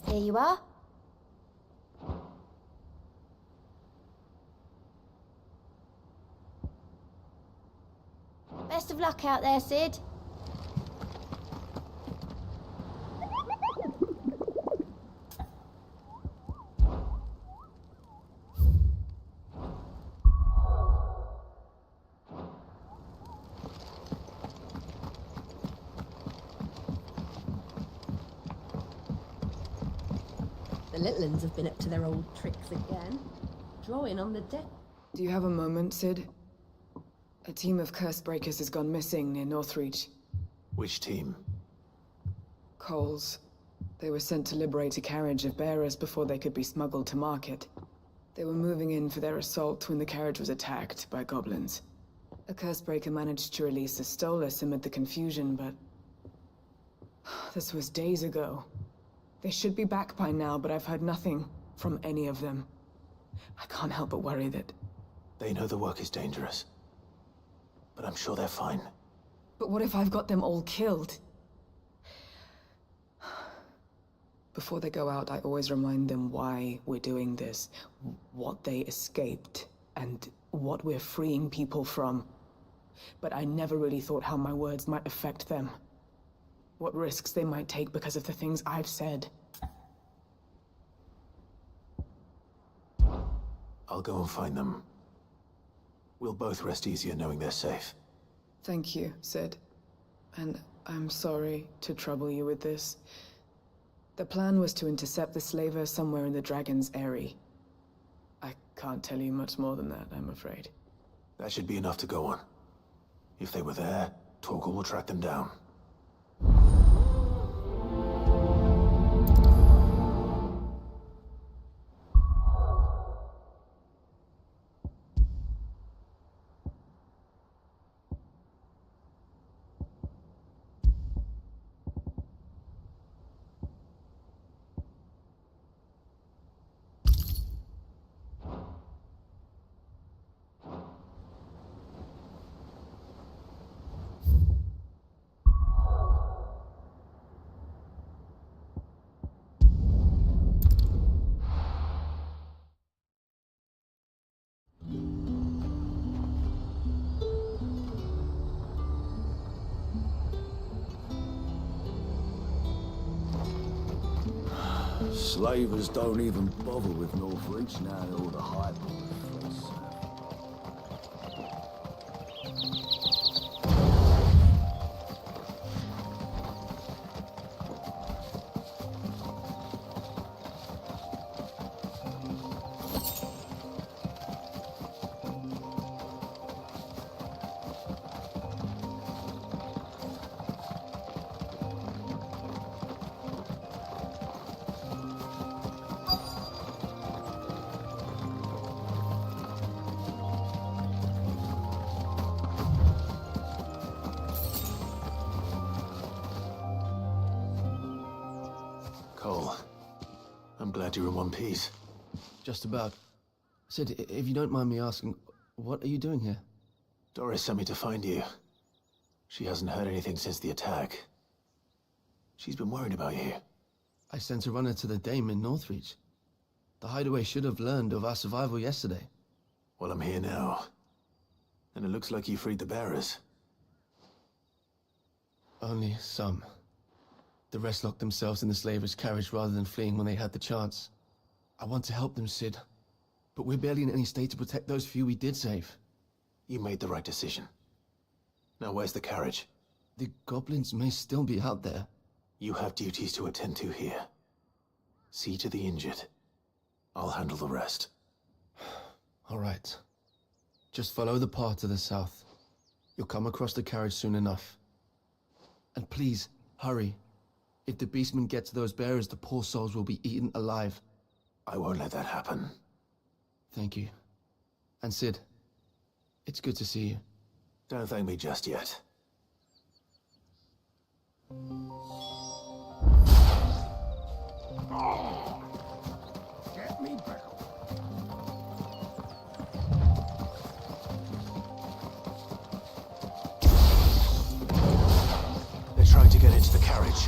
Here you are. Best of luck out there, Sid. The little uns have been up to their old tricks again. Drawing on the deck. Do you have a moment, Sid? A team of curse breakers has gone missing near Northreach. Which team? Coles. They were sent to liberate a carriage of bearers before they could be smuggled to market. They were moving in for their assault when the carriage was attacked by goblins. A curse breaker managed to release a Stolas amid the confusion, but... this was days ago. They should be back by now, but I've heard nothing from any of them. I can't help but worry that... They know the work is dangerous. But I'm sure they're fine. But what if I've got them all killed? Before they go out, I always remind them why we're doing this, what they escaped, and what we're freeing people from. But I never really thought how my words might affect them. What risks they might take because of the things I've said. I'll go and find them. We'll both rest easier knowing they're safe. Thank you, Sid. And I'm sorry to trouble you with this. The plan was to intercept the slaver somewhere in the Dragon's Eyrie. I can't tell you much more than that, I'm afraid. That should be enough to go on. If they were there, Torgal will track them down. Slavers don't even bother with Northreach now all the hype on the place. Cole, I'm glad you're in one piece. Just about. Sid, if you don't mind me asking, what are you doing here? Doris sent me to find you. She hasn't heard anything since the attack. She's been worried about you. I sent a runner to the DIMM in Northreach. The hideaway should have learned of our survival yesterday. Well, I'm here now. And it looks like you freed the bearers. Only some. The rest locked themselves in the slaver's carriage rather than fleeing when they had the chance. I want to help them, Sid. But we're barely in any state to protect those few we did save. You made the right decision. Now where's the carriage? The goblins may still be out there. You have duties to attend to here. See to the injured. I'll handle the rest. All right. Just follow the path to the south. You'll come across the carriage soon enough. And please, hurry. If the beastmen get to those bearers, the poor souls will be eaten alive. I won't let that happen. Thank you. And Sid, it's good to see you. Don't thank me just yet. Get me back. They're trying to get into the carriage.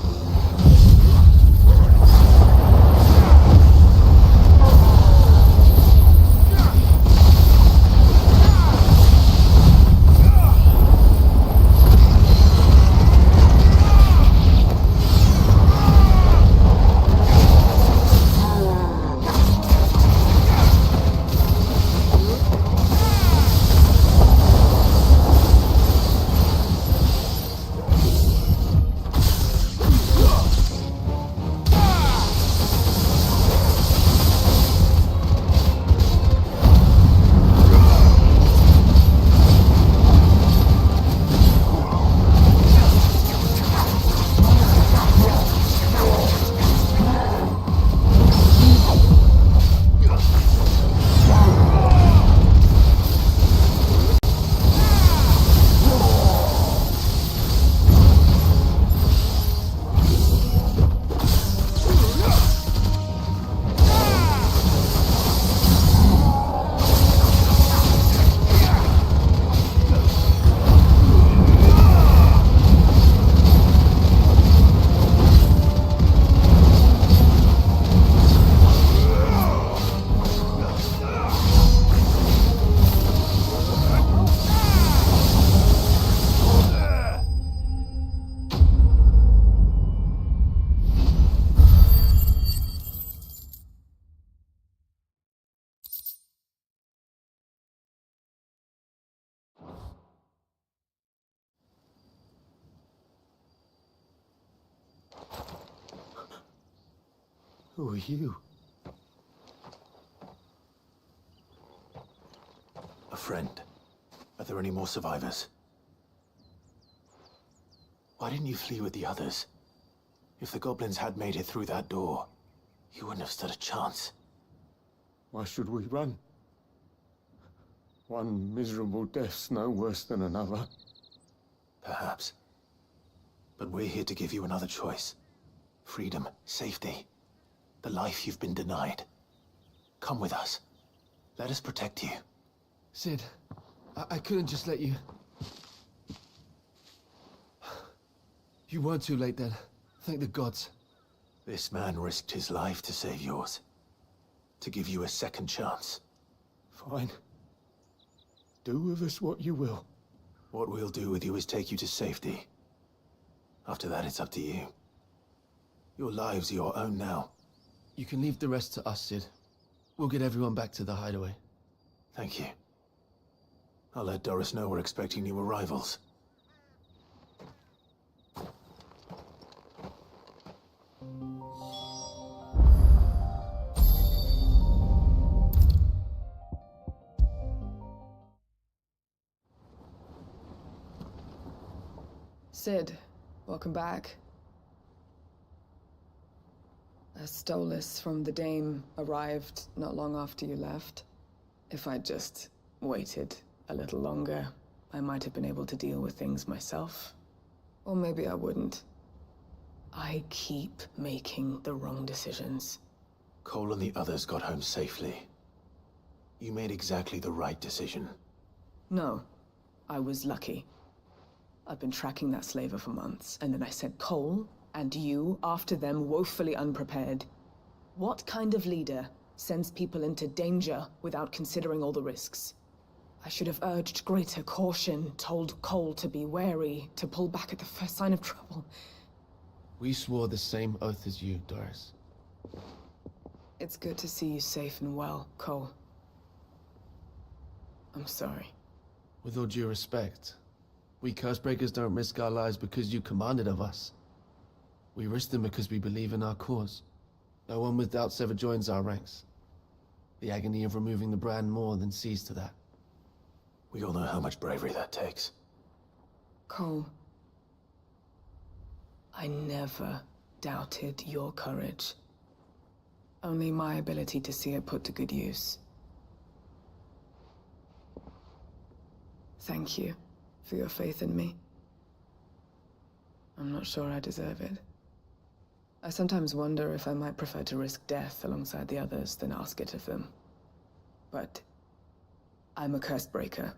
Who are you? A friend. Are there any more survivors? Why didn't you flee with the others? If the goblins had made it through that door, you wouldn't have stood a chance. Why should we run? One miserable death's no worse than another. Perhaps. But we're here to give you another choice. Freedom, safety, the life you've been denied. Come with us. Let us protect you. Sid, I couldn't just let you... You weren't too late then. Thank the gods. This man risked his life to save yours. To give you a second chance. Fine. Do with us what you will. What we'll do with you is take you to safety. After that, it's up to you. Your lives are your own now. You can leave the rest to us, Sid. We'll get everyone back to the hideaway. Thank you. I'll let Doris know we're expecting new arrivals. Sid, welcome back. A Stolas from the Dame arrived not long after you left. If I'd just waited a little longer, I might have been able to deal with things myself. Or maybe I wouldn't. I keep making the wrong decisions. Cole and the others got home safely. You made exactly the right decision. No, I was lucky. I've been tracking that slaver for months, and then I sent Cole and you after them, woefully unprepared. What kind of leader sends people into danger without considering all the risks? I should have urged greater caution, told Cole to be wary, to pull back at the first sign of trouble. We swore the same oath as you, Doris. It's good to see you safe and well, Cole. I'm sorry. With all due respect, we Cursebreakers don't risk our lives because you commanded of us. We risk them because we believe in our cause. No one with doubts ever joins our ranks. The agony of removing the brand more than sees to that. We all know how much bravery that takes. Cole, I never doubted your courage. Only my ability to see it put to good use. Thank you for your faith in me. I'm not sure I deserve it. I sometimes wonder if I might prefer to risk death alongside the others than ask it of them. But I'm a Cursebreaker.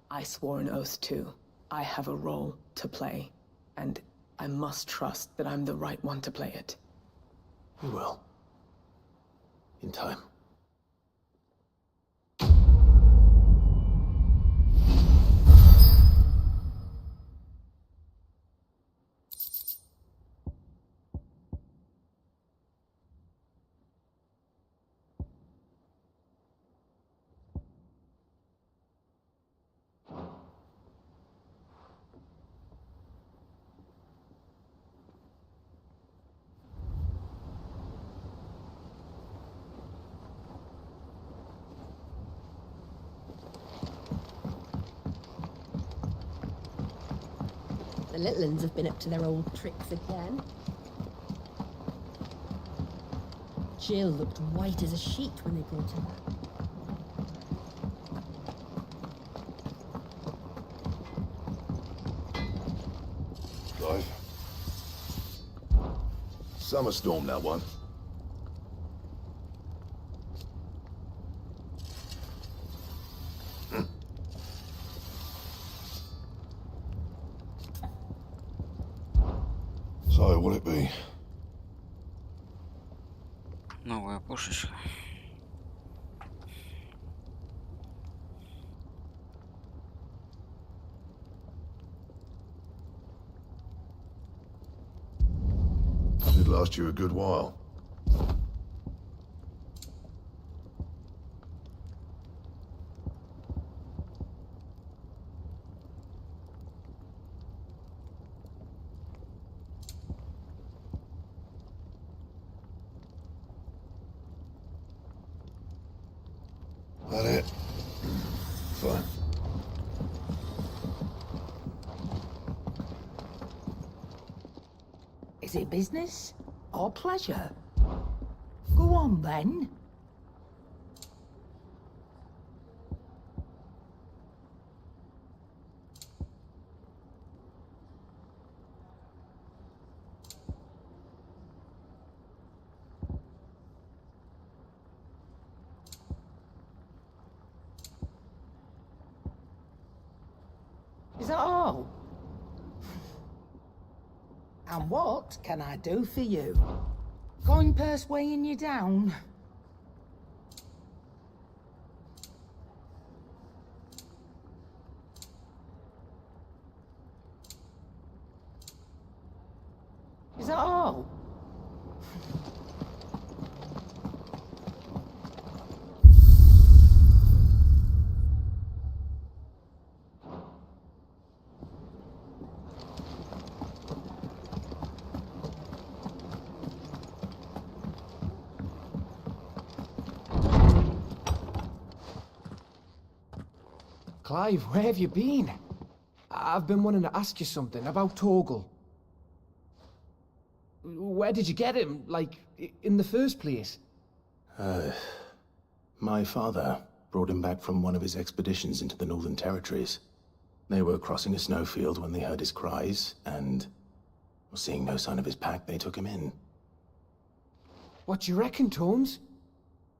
I swore an oath too. I have a role to play, and I must trust that I'm the right one to play it. You will. In time. The little uns have been up to their old tricks again. Jill looked white as a sheet when they brought her back. Clive. Summer storm, that one. So, what'll it be? Новая пушечка. Should last you a good while. That it? Fine. Is it business or pleasure? Go on then. Is that all? And what can I do for you? Coin purse weighing you down? Is that all? Clive, where have you been? I've been wanting to ask you something about Torgal. Where did you get him, like, in the first place? My father brought him back from one of his expeditions into the Northern Territories. They were crossing a snowfield when they heard his cries, and seeing no sign of his pack, they took him in. What do you reckon, Tomes?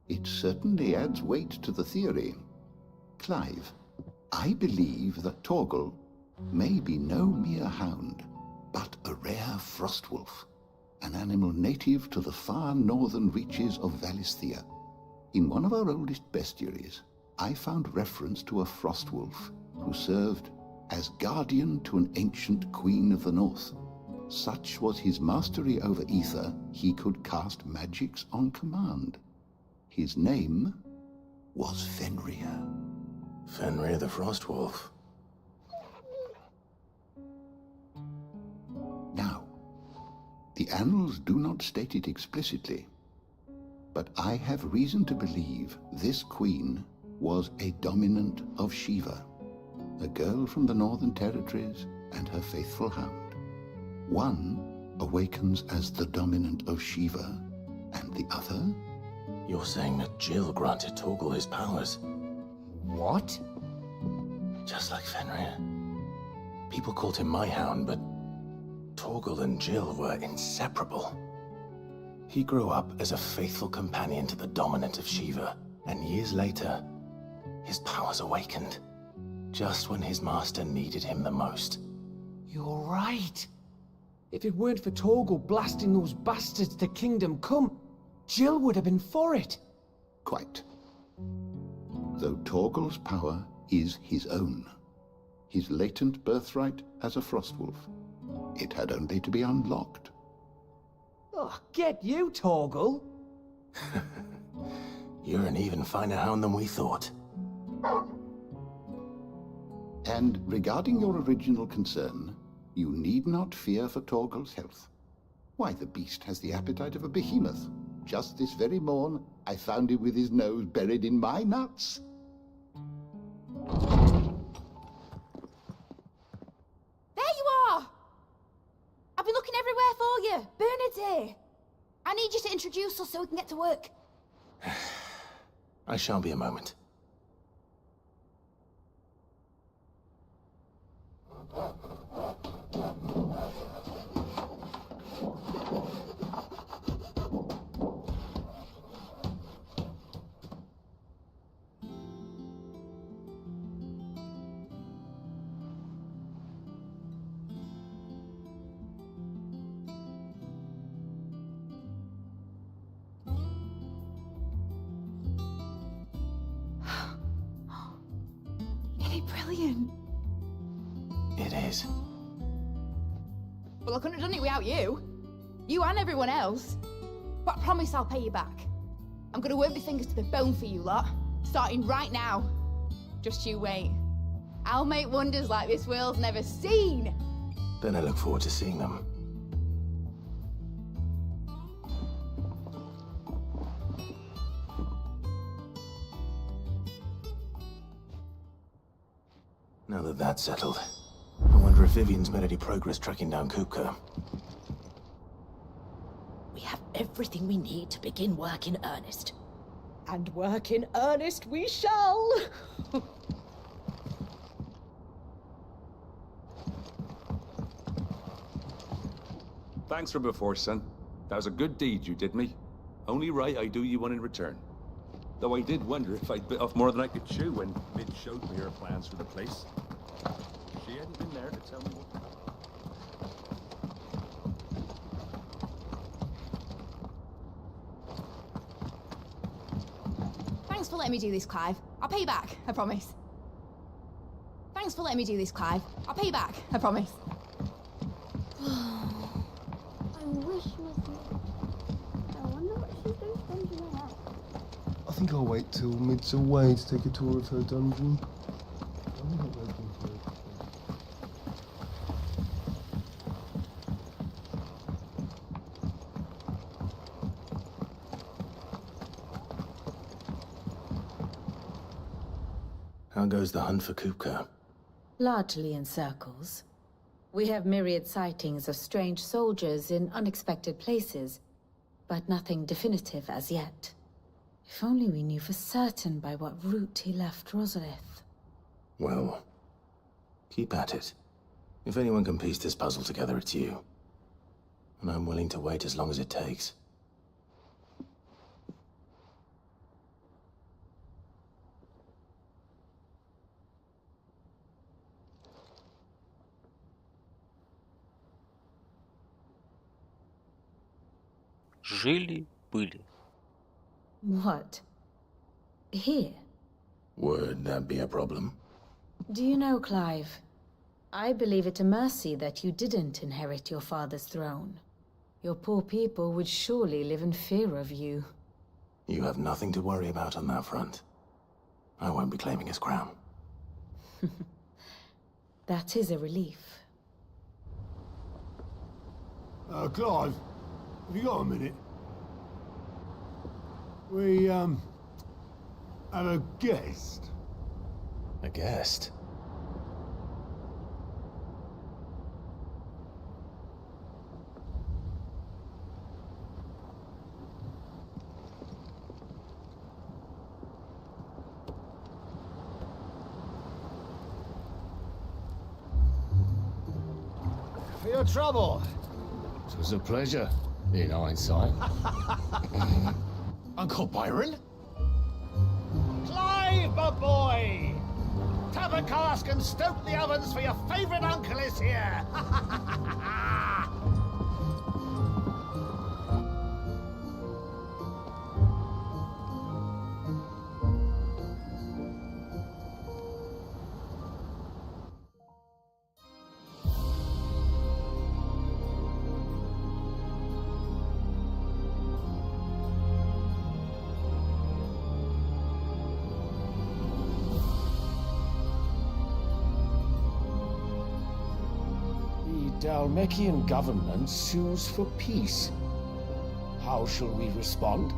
It certainly adds weight to the theory. Clive, I believe that Torgal may be no mere hound, but a rare frostwolf, an animal native to the far northern reaches of Valisthea. In one of our oldest bestiaries, I found reference to a frostwolf who served as guardian to an ancient queen of the north. Such was his mastery over ether, he could cast magics on command. His name was Fenrir. Fenrir the Frostwolf. Now, the annals do not state it explicitly, but I have reason to believe this queen was a dominant of Shiva, a girl from the Northern Territories and her faithful hound. One awakens as the dominant of Shiva, and the other? You're saying that Jill granted Torgal his powers? What? Just like Fenrir. People called him my hound, but Torgal and Jill were inseparable. He grew up as a faithful companion to the dominant of Shiva, and years later, his powers awakened, just when his master needed him the most. You're right. If it weren't for Torgal blasting those bastards to Kingdom Come, Jill would have been for it. Quite. Though Torgal's power is his own, his latent birthright as a Frostwolf. It had only to be unlocked. Oh, get you, Torgal! You're an even finer hound than we thought. And regarding your original concern, you need not fear for Torgal's health. Why, the beast has the appetite of a behemoth. Just this very morn, I found him with his nose buried in my nuts. There you are! I've been looking everywhere for you. Bernard's here. I need you to introduce us so we can get to work. I shall be a moment. Brilliant. It is. Well, I couldn't have done it without you. You and everyone else. But I promise I'll pay you back. I'm gonna work my fingers to the bone for you lot, starting right now. Just you wait. I'll make wonders like this world's never seen. Then I look forward to seeing them. Now that that's settled, I wonder if Vivian's made any progress tracking down Kupka. We have everything we need to begin work in earnest. And work in earnest we shall! Thanks for before, son. That was a good deed you did me. Only right I do you one in return. Though I did wonder if I'd bit off more than I could chew when Mid showed me her plans for the place. She hadn't been there to tell me what... Thanks for letting me do this, Clive. I'll pay you back, I promise. Thanks for letting me do this, Clive. I'll pay you back, I promise. I wish Missy... I wonder what she's going to spend her out. I think I'll wait till Mid's away to take a tour of her dungeon. I'm not waiting for it. How goes the hunt for Kupka? Largely in circles. We have myriad sightings of strange soldiers in unexpected places, but nothing definitive as yet. If only we knew for certain by what route he left Rosalith. Well, keep at it. If anyone can piece this puzzle together, it's you. And I'm willing to wait as long as it takes. Жили-были. What? Here? Would that be a problem? Do you know, Clive? I believe it a mercy that you didn't inherit your father's throne. Your poor people would surely live in fear of you. You have nothing to worry about on that front. I won't be claiming his crown. That is a relief. Clive, have you got a minute? We, have a guest. A guest? For your trouble. It was a pleasure, in hindsight. Uncle Byron? Clive, my boy! Tap a cask and stoke the ovens for your favourite uncle is here! Dalmekian government sues for peace. How shall we respond?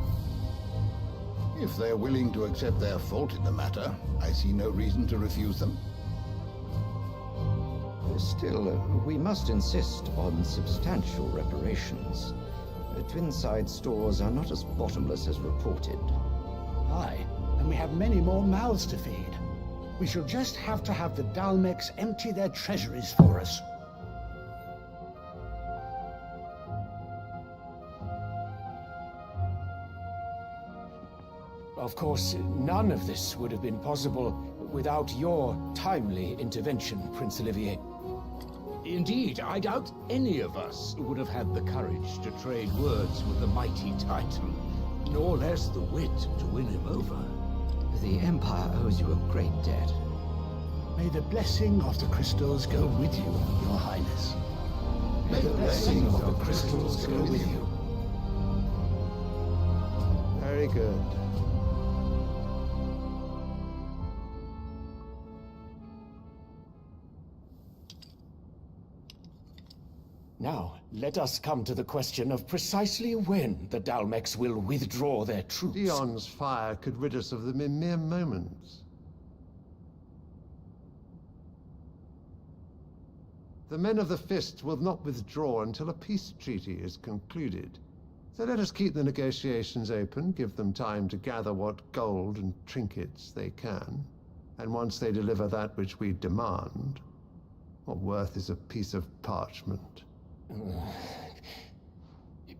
If they're willing to accept their fault in the matter, I see no reason to refuse them. Still, we must insist on substantial reparations. Twinside stores are not as bottomless as reported. Aye, and we have many more mouths to feed. We shall just have to have the Dalmeks empty their treasuries for us. Of course, none of this would have been possible without your timely intervention, Prince Olivier. Indeed, I doubt any of us would have had the courage to trade words with the mighty Titan, nor less the wit to win him over. The Empire owes you a great debt. May the blessing of the crystals go with you, Your Highness. May the blessing of the crystals go with you. Very good. Now, let us come to the question of precisely when the Dalmeks will withdraw their troops. Dion's fire could rid us of them in mere moments. The men of the Fist will not withdraw until a peace treaty is concluded. So let us keep the negotiations open, give them time to gather what gold and trinkets they can. And once they deliver that which we demand, what worth is a piece of parchment?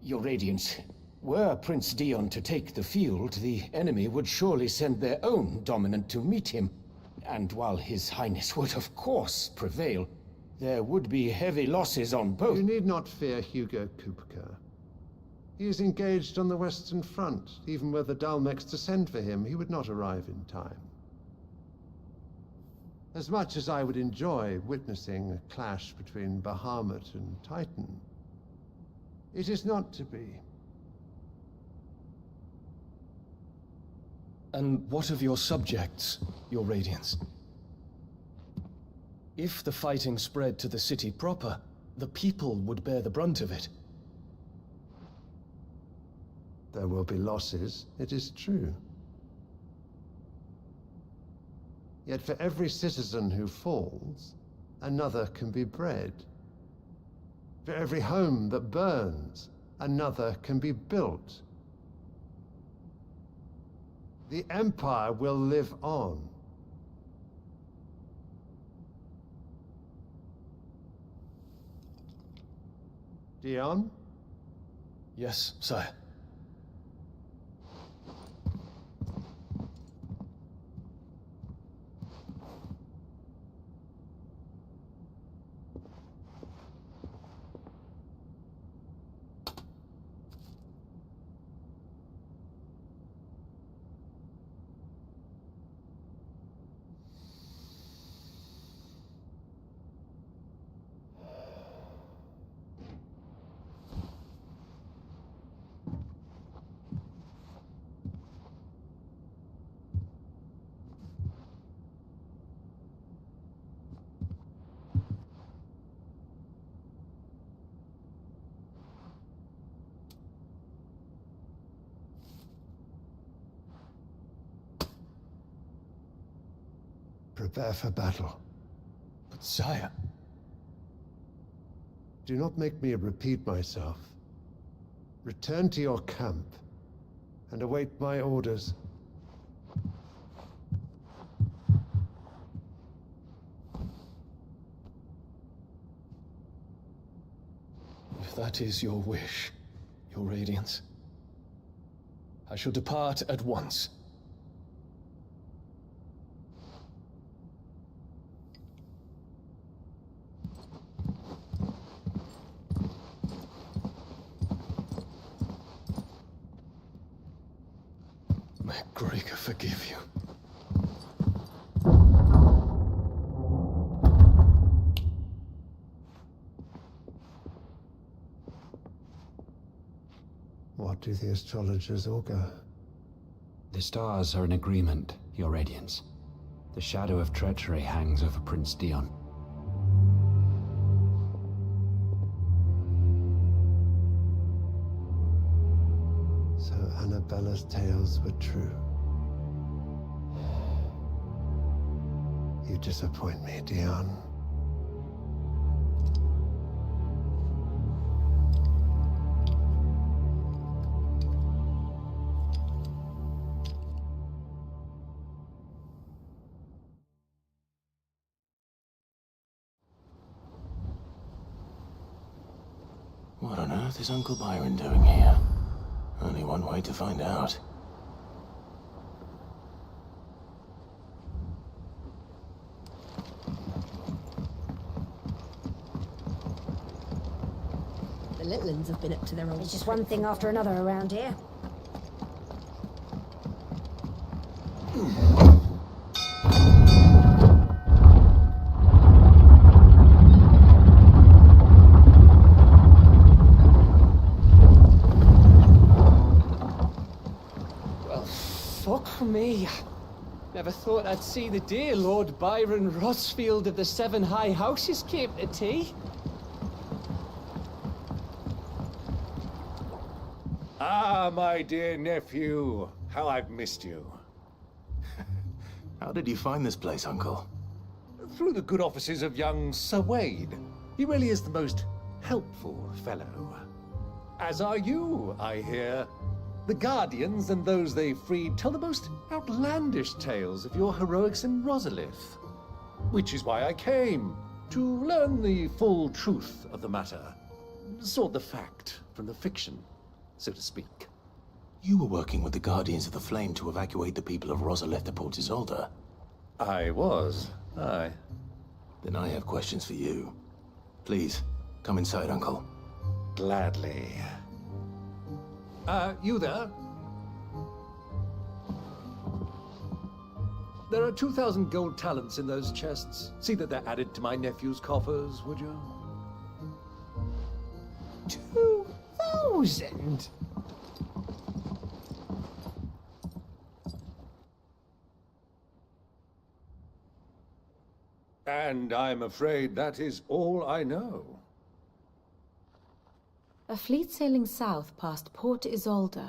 Your Radiance, were Prince Dion to take the field, the enemy would surely send their own dominant to meet him. And while His Highness would of course prevail, there would be heavy losses on both. You need not fear Hugo Kupka. He is engaged on the Western Front. Even were the Dalmex to send for him, he would not arrive in time. As much as I would enjoy witnessing a clash between Bahamut and Titan, it is not to be. And what of your subjects, your Radiance? If the fighting spread to the city proper, the people would bear the brunt of it. There will be losses, it is true. Yet for every citizen who falls, another can be bred. For every home that burns, another can be built. The Empire will live on. Dion? Yes, sire. Prepare for battle. But sire... Do not make me repeat myself. Return to your camp and await my orders. If that is your wish, your Radiance, I shall depart at once. May Gregor forgive you. What do the astrologers augur? The stars are in agreement, Your Radiance. The shadow of treachery hangs over Prince Dion. So Annabella's tales were true. You disappoint me, Dion. What on earth is Uncle Byron doing here? Only one way to find out. The little uns have been up to their old... It's just one thing after another around here. Fuck me. Never thought I'd see the day Lord Byron Rossfield of the Seven High Houses came to tea. Ah, my dear nephew. How I've missed you. How did you find this place, Uncle? Through the good offices of young Sir Wade. He really is the most helpful fellow. As are you, I hear. The Guardians and those they freed tell the most outlandish tales of your heroics in Rosalith. Which is why I came, to learn the full truth of the matter. Sort the fact from the fiction, so to speak. You were working with the Guardians of the Flame to evacuate the people of Rosalith to Port Isolde. I was, aye. Then I have questions for you. Please, come inside, Uncle. Gladly. You there? There are 2,000 gold talents in those chests. See that they're added to my nephew's coffers, would you? 2,000? And I'm afraid that is all I know. A fleet sailing south past Port Isolde.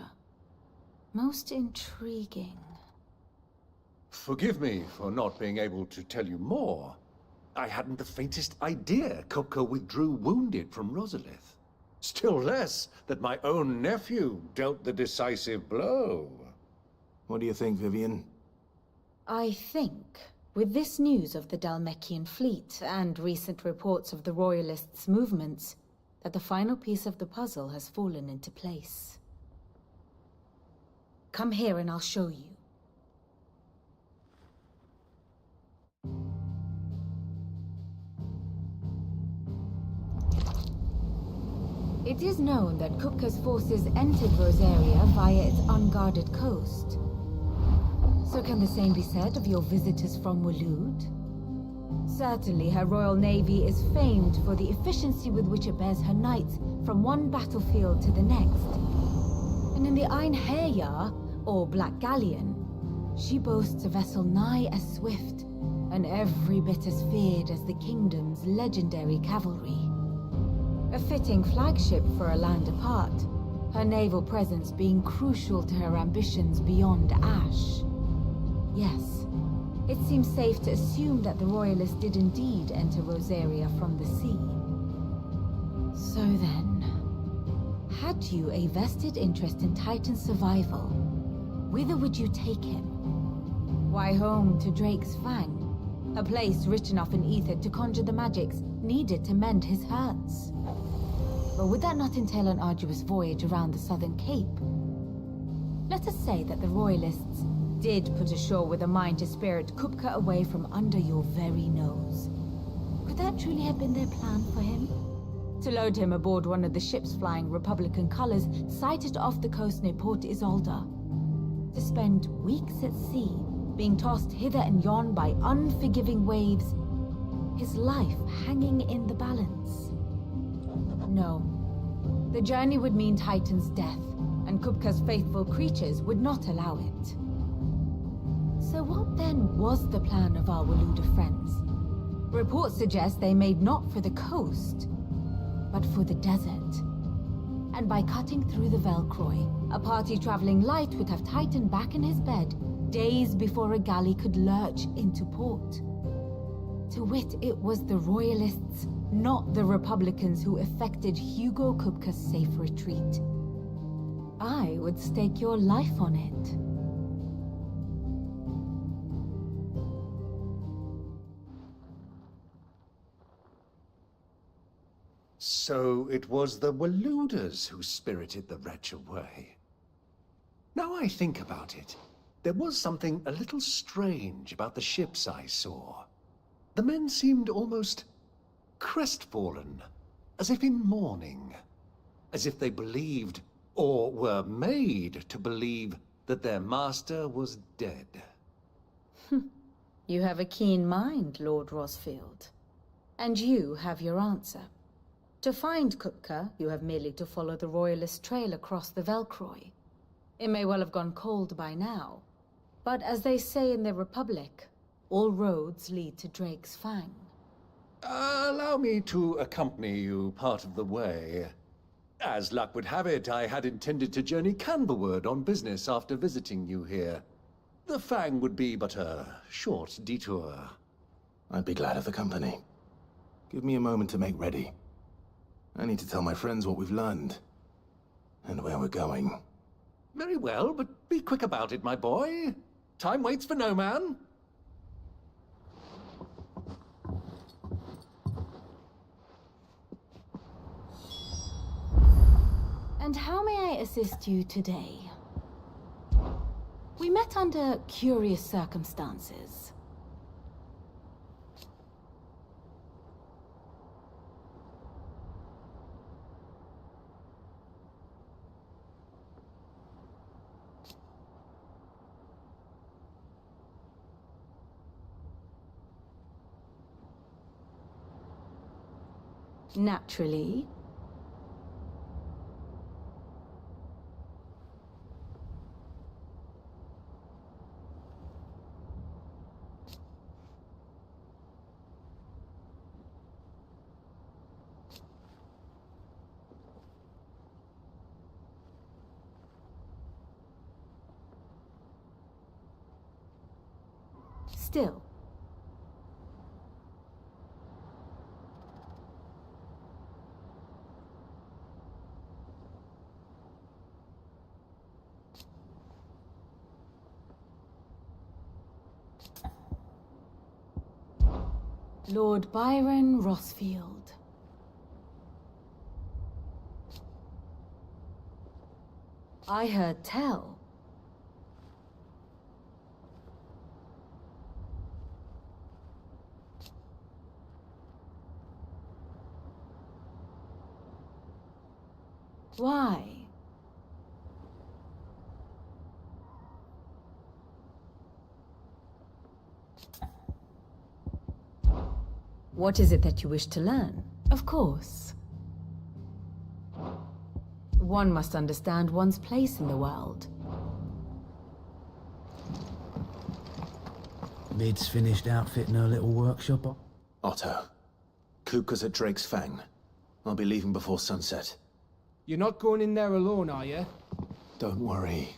Most intriguing. Forgive me for not being able to tell you more. I hadn't the faintest idea Kupka withdrew wounded from Rosalith. Still less that my own nephew dealt the decisive blow. What do you think, Vivian? I think, with this news of the Dhalmekian fleet and recent reports of the Royalists' movements, that the final piece of the puzzle has fallen into place. Come here and I'll show you. It is known that Kupka's forces entered Rosaria via its unguarded coast. So can the same be said of your visitors from Waloed? Certainly, her Royal Navy is famed for the efficiency with which it bears her knights from one battlefield to the next. And in the Einherjar, or Black Galleon, she boasts a vessel nigh as swift, and every bit as feared as the kingdom's legendary cavalry. A fitting flagship for a land apart, her naval presence being crucial to her ambitions beyond Ash. Yes, it seems safe to assume that the Royalists did indeed enter Rosaria from the sea. So then, had you a vested interest in Titan's survival, whither would you take him? Why, home to Drake's Fang, a place rich enough in ether to conjure the magics needed to mend his hurts. But would that not entail an arduous voyage around the southern cape? Let us say that the Royalists did put ashore with a mind to spirit Kupka away from under your very nose. Could that truly have been their plan for him? To load him aboard one of the ships flying Republican colors sighted off the coast near Port Isolde. To spend weeks at sea, being tossed hither and yon by unforgiving waves, his life hanging in the balance. No. The journey would mean Titan's death, and Kupka's faithful creatures would not allow it. So what then was the plan of our Waluda friends? Reports suggest they made not for the coast, but for the desert. And by cutting through the Velcroy, a party traveling light would have Titan back in his bed days before a galley could lurch into port. To wit, it was the Royalists, not the Republicans, who effected Hugo Kupka's safe retreat. I would stake your life on it. So it was the Waludas who spirited the wretch away. Now I think about it, there was something a little strange about the ships I saw. The men seemed almost crestfallen, as if in mourning, as if they believed, or were made to believe, that their master was dead. You have a keen mind, Lord Rosfield. And you have your answer. To find Kupka, you have merely to follow the Royalist trail across the Velcroy. It may well have gone cold by now, but as they say in the Republic, all roads lead to Drake's Fang. Allow me to accompany you part of the way. As luck would have it, I had intended to journey Canberward on business after visiting you here. The Fang would be but a short detour. I'd be glad of the company. Give me a moment to make ready. I need to tell my friends what we've learned. And where we're going. Very well, but be quick about it, my boy. Time waits for no man. And how may I assist you today? We met under curious circumstances. Naturally. Still. Lord Byron Rossfield. I heard tell. Why? What is it that you wish to learn? Of course. One must understand one's place in the world. Mid's finished outfitting her little workshop. Otto, Kupka's at Drake's Fang. I'll be leaving before sunset. You're not going in there alone, are you? Don't worry.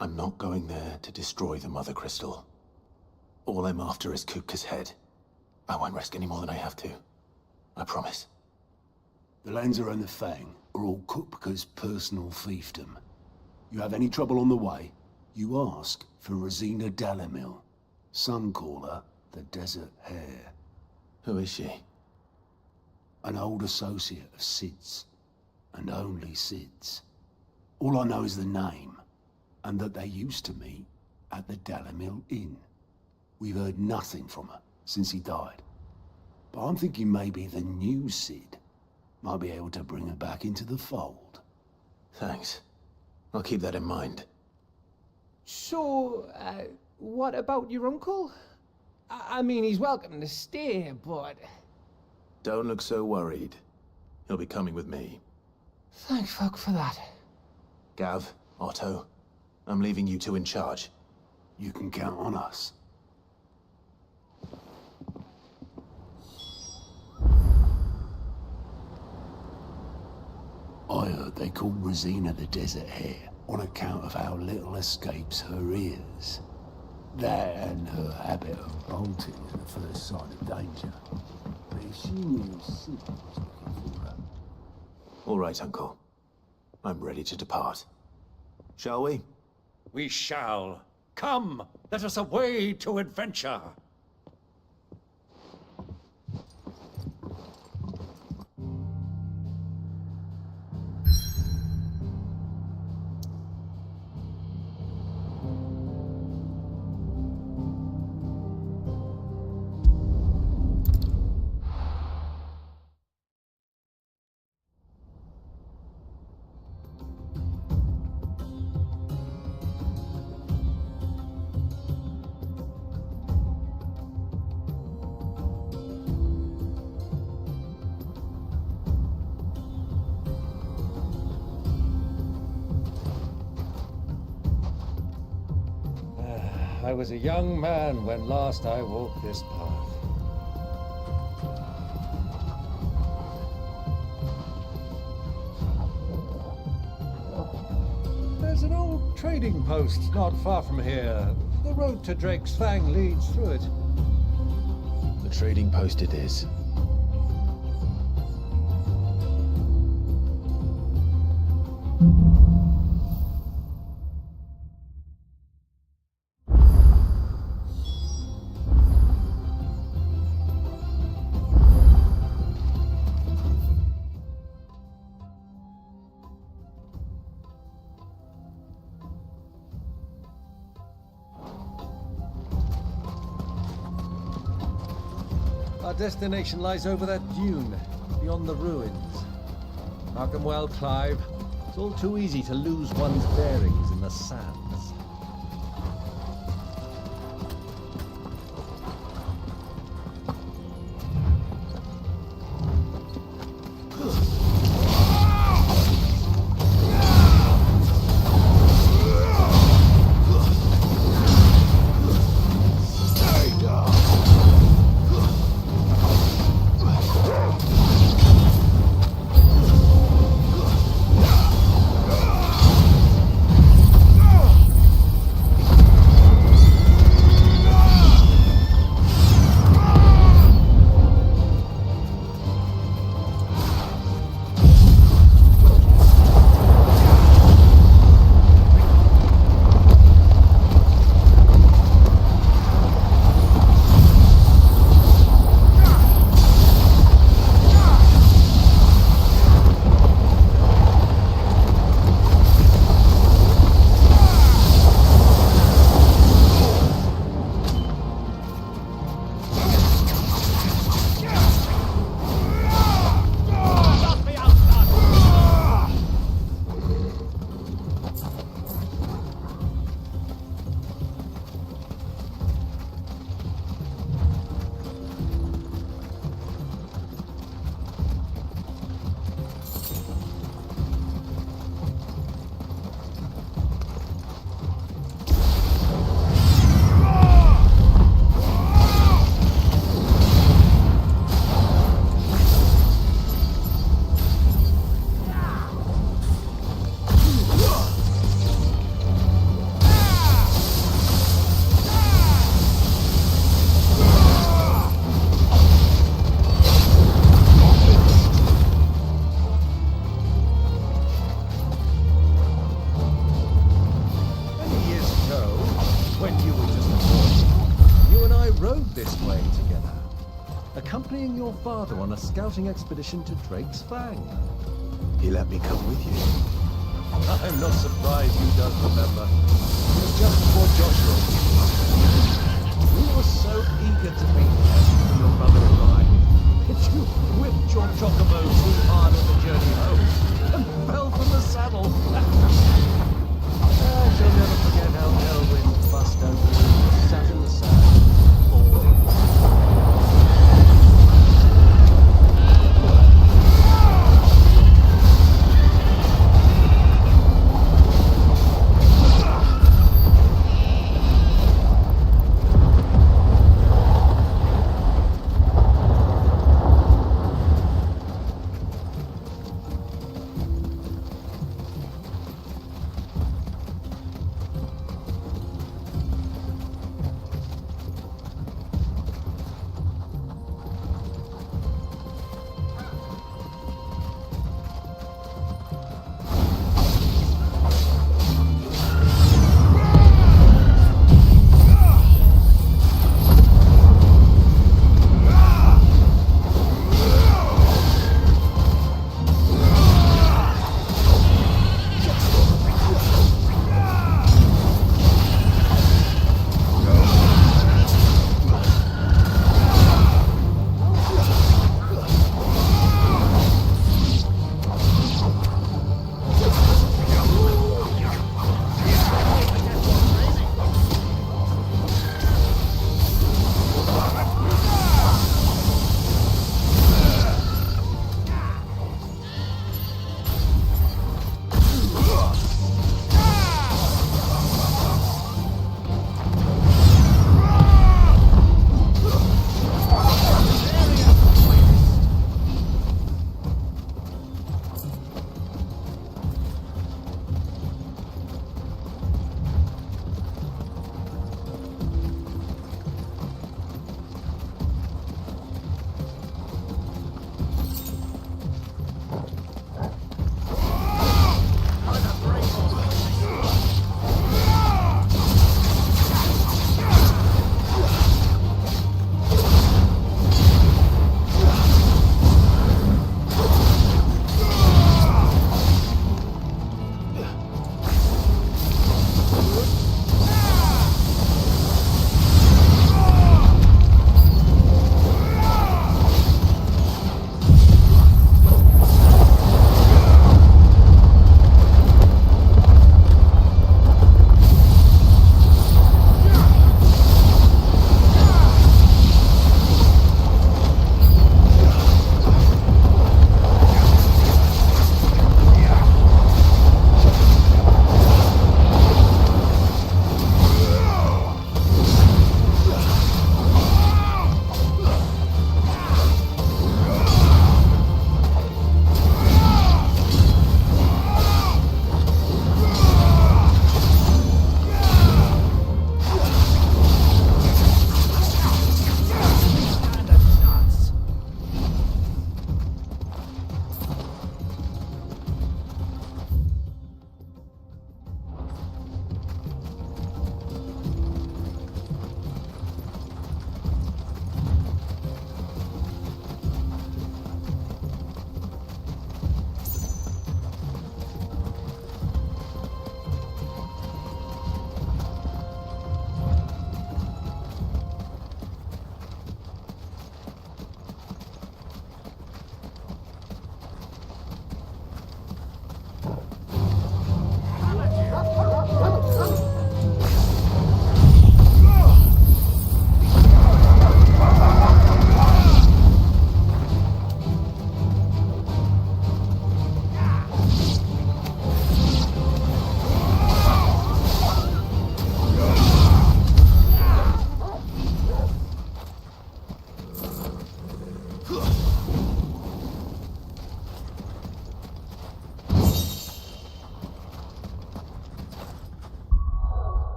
I'm not going there to destroy the Mother Crystal. All I'm after is Kupka's head. I won't risk any more than I have to. I promise. The Lancer and the Fang are all Kupka's personal fiefdom. You have any trouble on the way, you ask for Rosina Dalamil. Some call her the Desert Hare. Who is she? An old associate of Sid's. And only Sid's. All I know is the name, and that they used to meet at the Dalamil Inn. We've heard nothing from her since he died. But I'm thinking maybe the new Sid might be able to bring her back into the fold. Thanks. I'll keep that in mind. So, what about your uncle? I mean, he's welcome to stay, but... Don't look so worried. He'll be coming with me. Thank fuck for that. Gav, Otto, I'm leaving you two in charge. You can count on us. I heard they call Rosina the Desert Hare on account of how little escapes her ears. That and her habit of bolting at the first sign of danger. But if she knew Sid was looking for her... All right, Uncle. I'm ready to depart. Shall we? We shall. Come, let us away to adventure. I was a young man when last I walked this path. There's an old trading post not far from here. The road to Drake's Fang leads through it. The trading post it is. Our destination lies over that dune, beyond the ruins. Mark them well, Clive. It's all too easy to lose one's bearings in the sands. Accompanying your father on a scouting expedition to Drake's Fang. He let me come with you. I'm not surprised you don't remember. It was just before Joshua. We were so eager to be there, your brother and I, that you whipped your chocobo too hard on the journey home and fell from the saddle. I shall never forget how Elwyn bust over and sat in the sand, falling.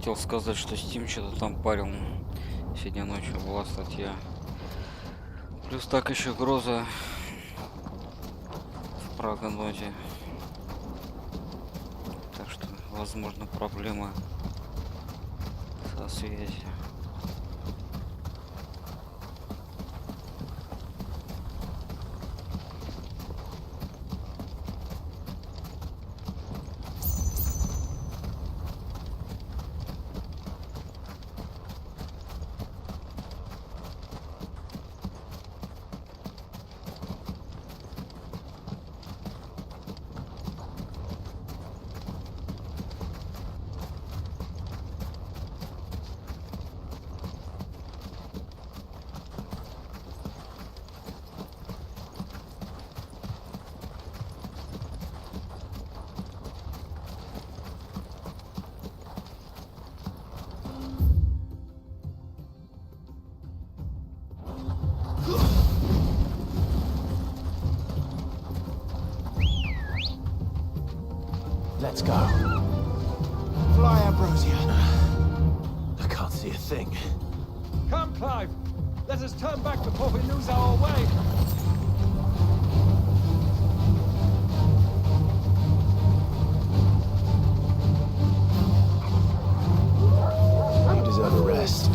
хотел сказать, что Steam что-то там парил. Сегодня ночью была статья. Плюс так еще гроза в прогнозе. Так что, возможно, проблема со связью. Let's go. Fly, Ambrosia. I can't see a thing. Come, Clive. Let us turn back before we lose our way. You deserve a rest.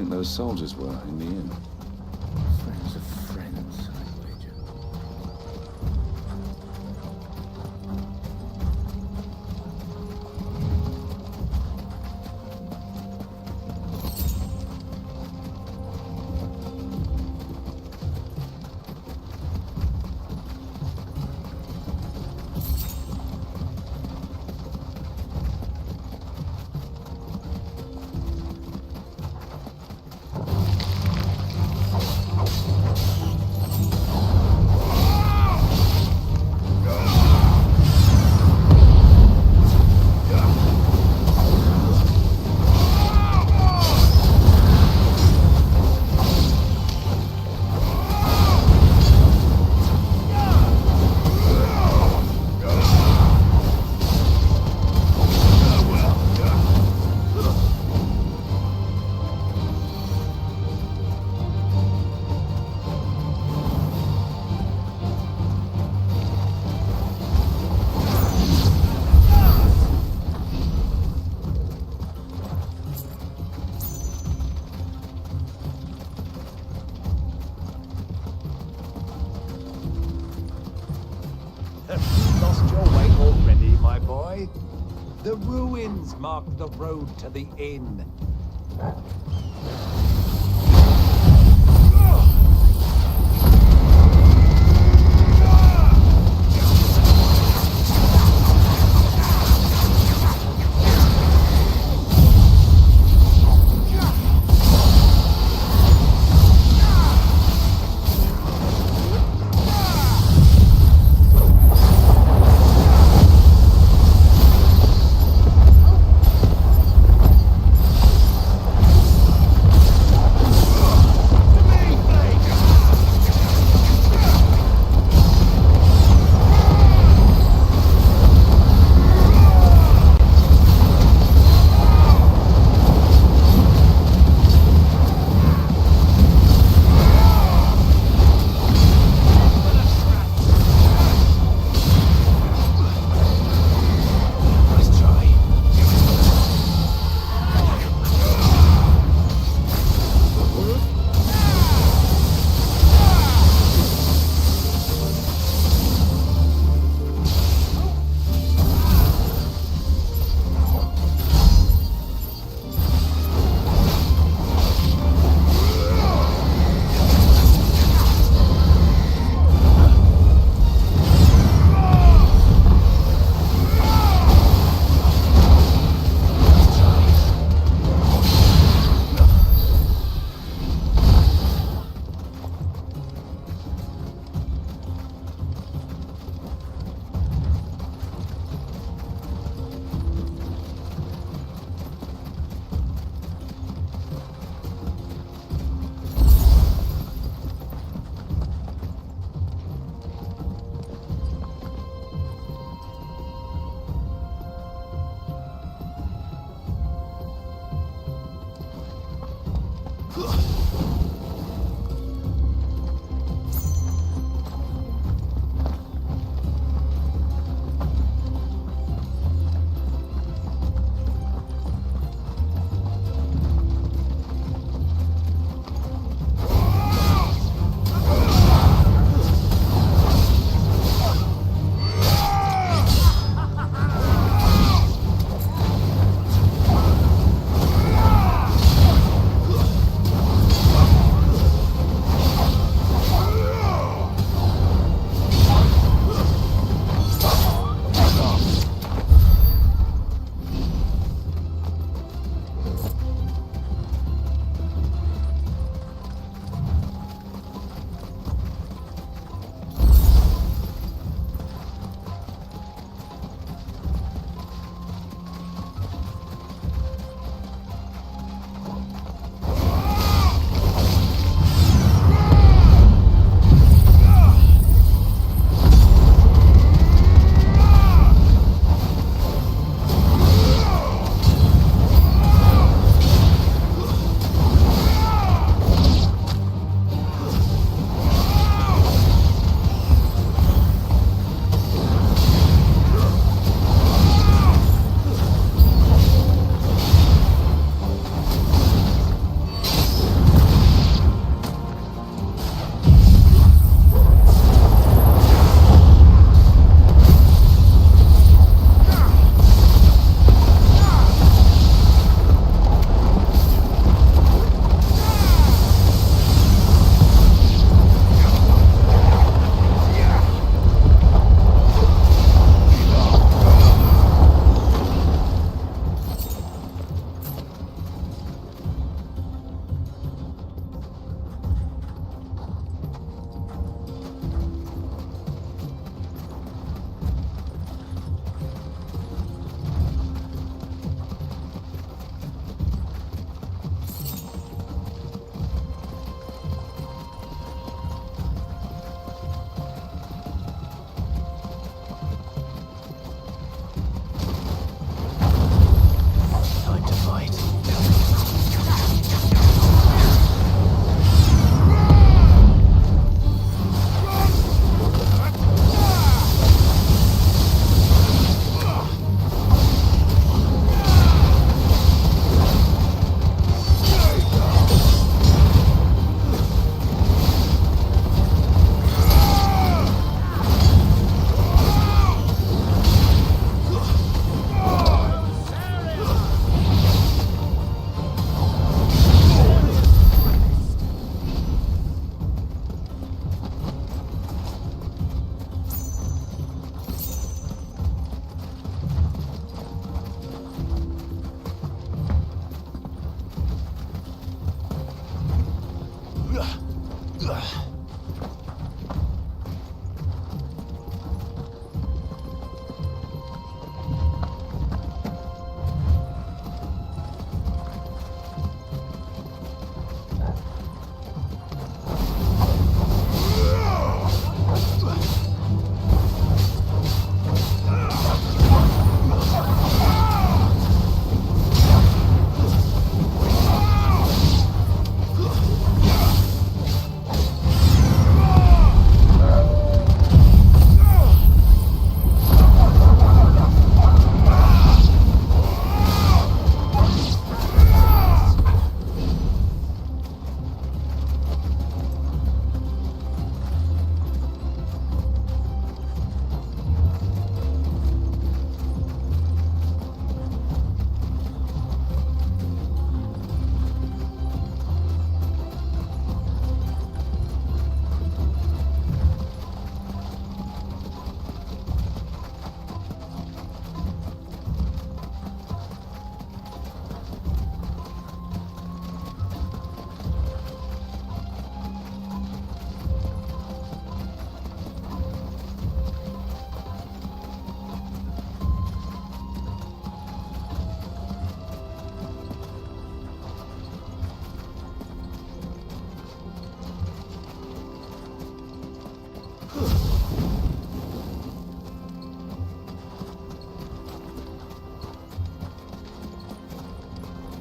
think those soldiers were in the inn? Friends of friends, I wager. You lost your way already, my boy. The ruins mark the road to the inn.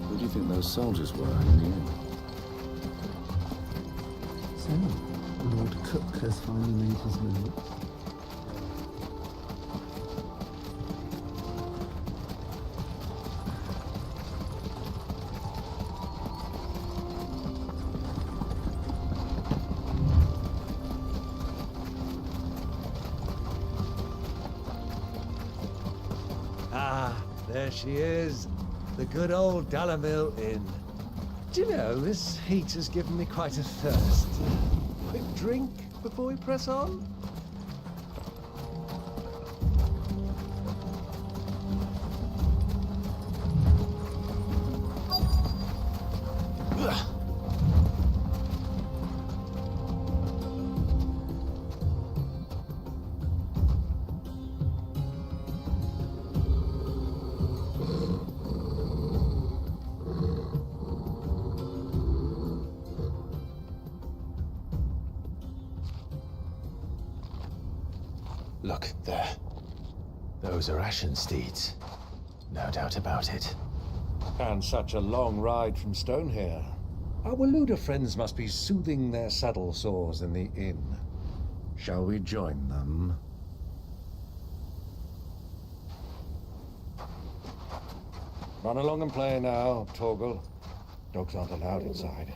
Who do you think those soldiers were in the end? So, Lord Cook has finally made his move. Ah, there she is. The good old Dalamil Inn. Do you know, this heat has given me quite a thirst. Quick drink before we press on? Look, there. Those are Ashen steeds. No doubt about it. And such a long ride from Stone here. Our Waluda friends must be soothing their saddle sores in the inn. Shall we join them? Run along and play now, Torgal. Dogs aren't allowed inside.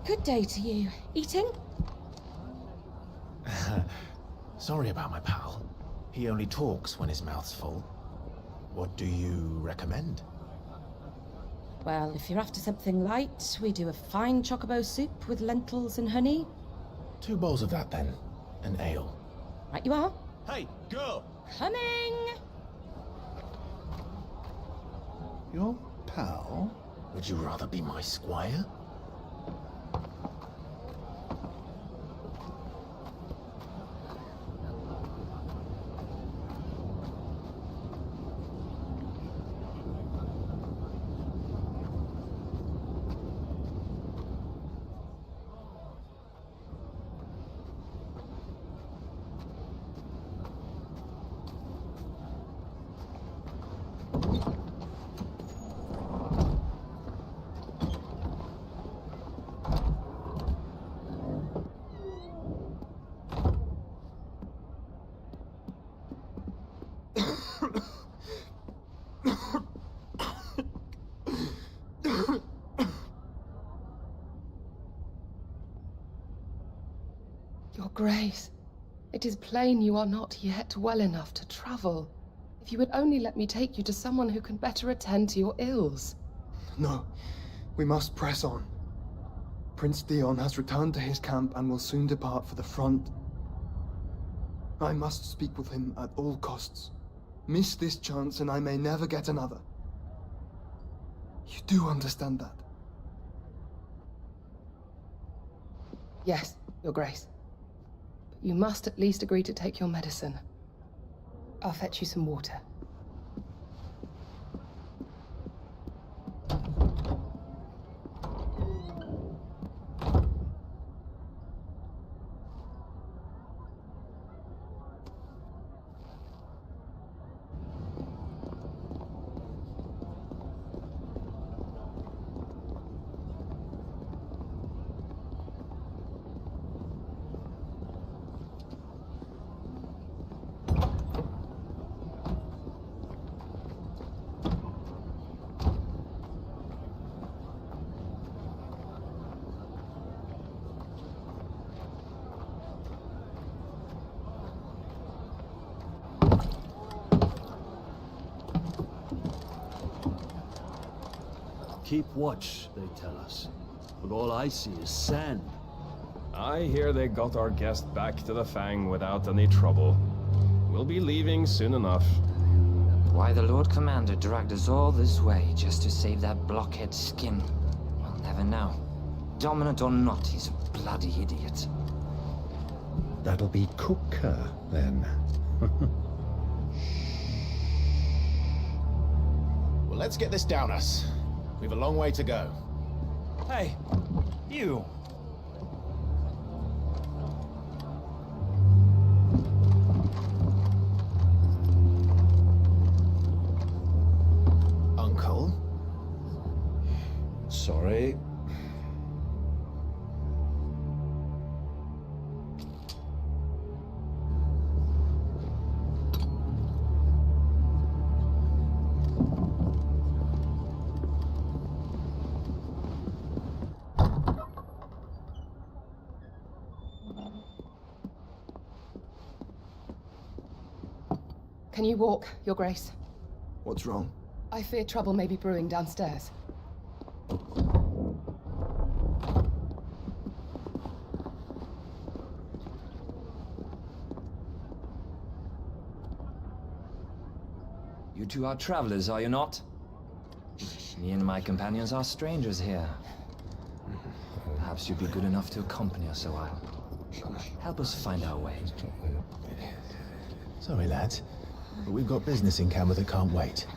Good day to you. Eating? Sorry about my pal. He only talks when his mouth's full. What do you recommend? Well, if you're after something light, we do a fine chocobo soup with lentils and honey. 2 bowls of that then. An ale. Right you are. Hey, girl! Coming! Your pal? Would you rather be my squire? Grace, it is plain you are not yet well enough to travel. If you would only let me take you to someone who can better attend to your ills. No, we must press on. Prince Dion has returned to his camp and will soon depart for the front. I must speak with him at all costs. Miss this chance and I may never get another. You do understand that? Yes, Your Grace. But you must at least agree to take your medicine. I'll fetch you some water. Keep watch, they tell us. But all I see is sand. I hear they got our guest back to the Fang without any trouble. We'll be leaving soon enough. Why the Lord Commander dragged us all this way just to save that blockhead's skin, we'll never know. Dominant or not, he's a bloody idiot. That'll be Cooker, then. Well, let's get this down us. We've a long way to go. Hey, you! Uncle? Sorry. Can you walk, Your Grace? What's wrong? I fear trouble may be brewing downstairs. You two are travelers, are you not? Me and my companions are strangers here. Perhaps you'd be good enough to accompany us a while. Help us find our way. Sorry, lads, but we've got business in camera that can't wait.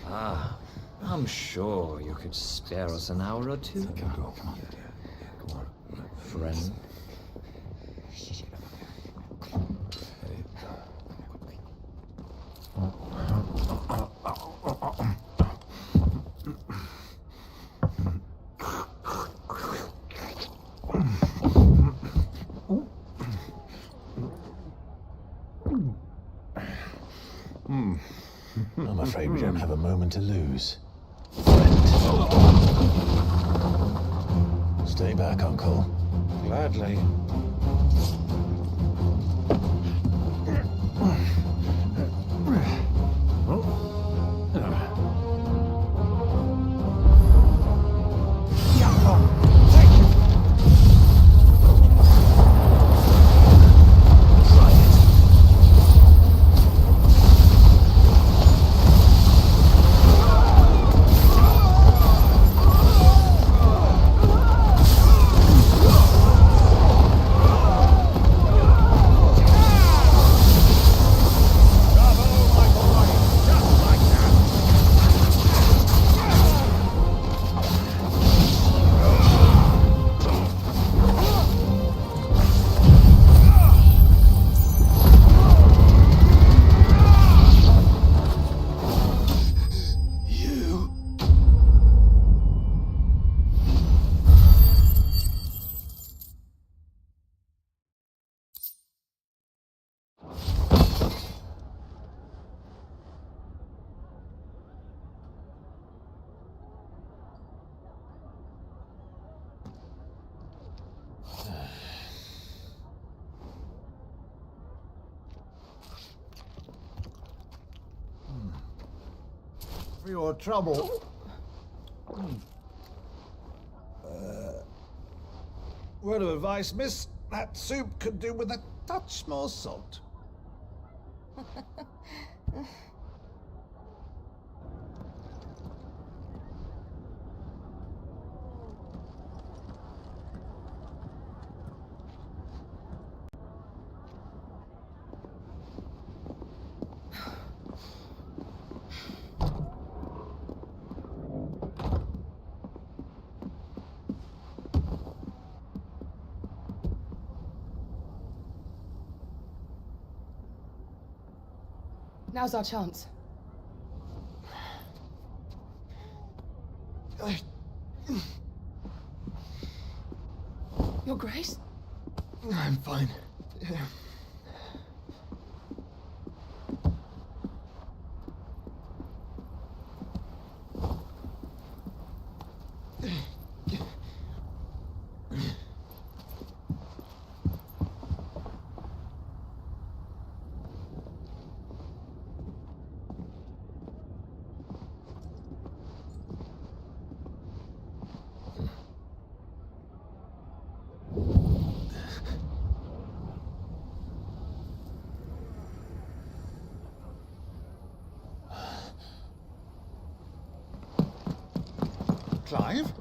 Ah, I'm sure you could spare us an hour or two. Come on. Friend. I'm afraid we don't have a moment to lose. Stay back, Uncle. Gladly. for your trouble. Word of advice, miss. That soup could do with a touch more salt. Now's our chance. Your Grace? I'm fine. Clive?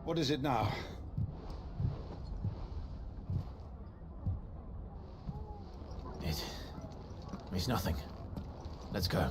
What is it now? It means nothing. Let's go.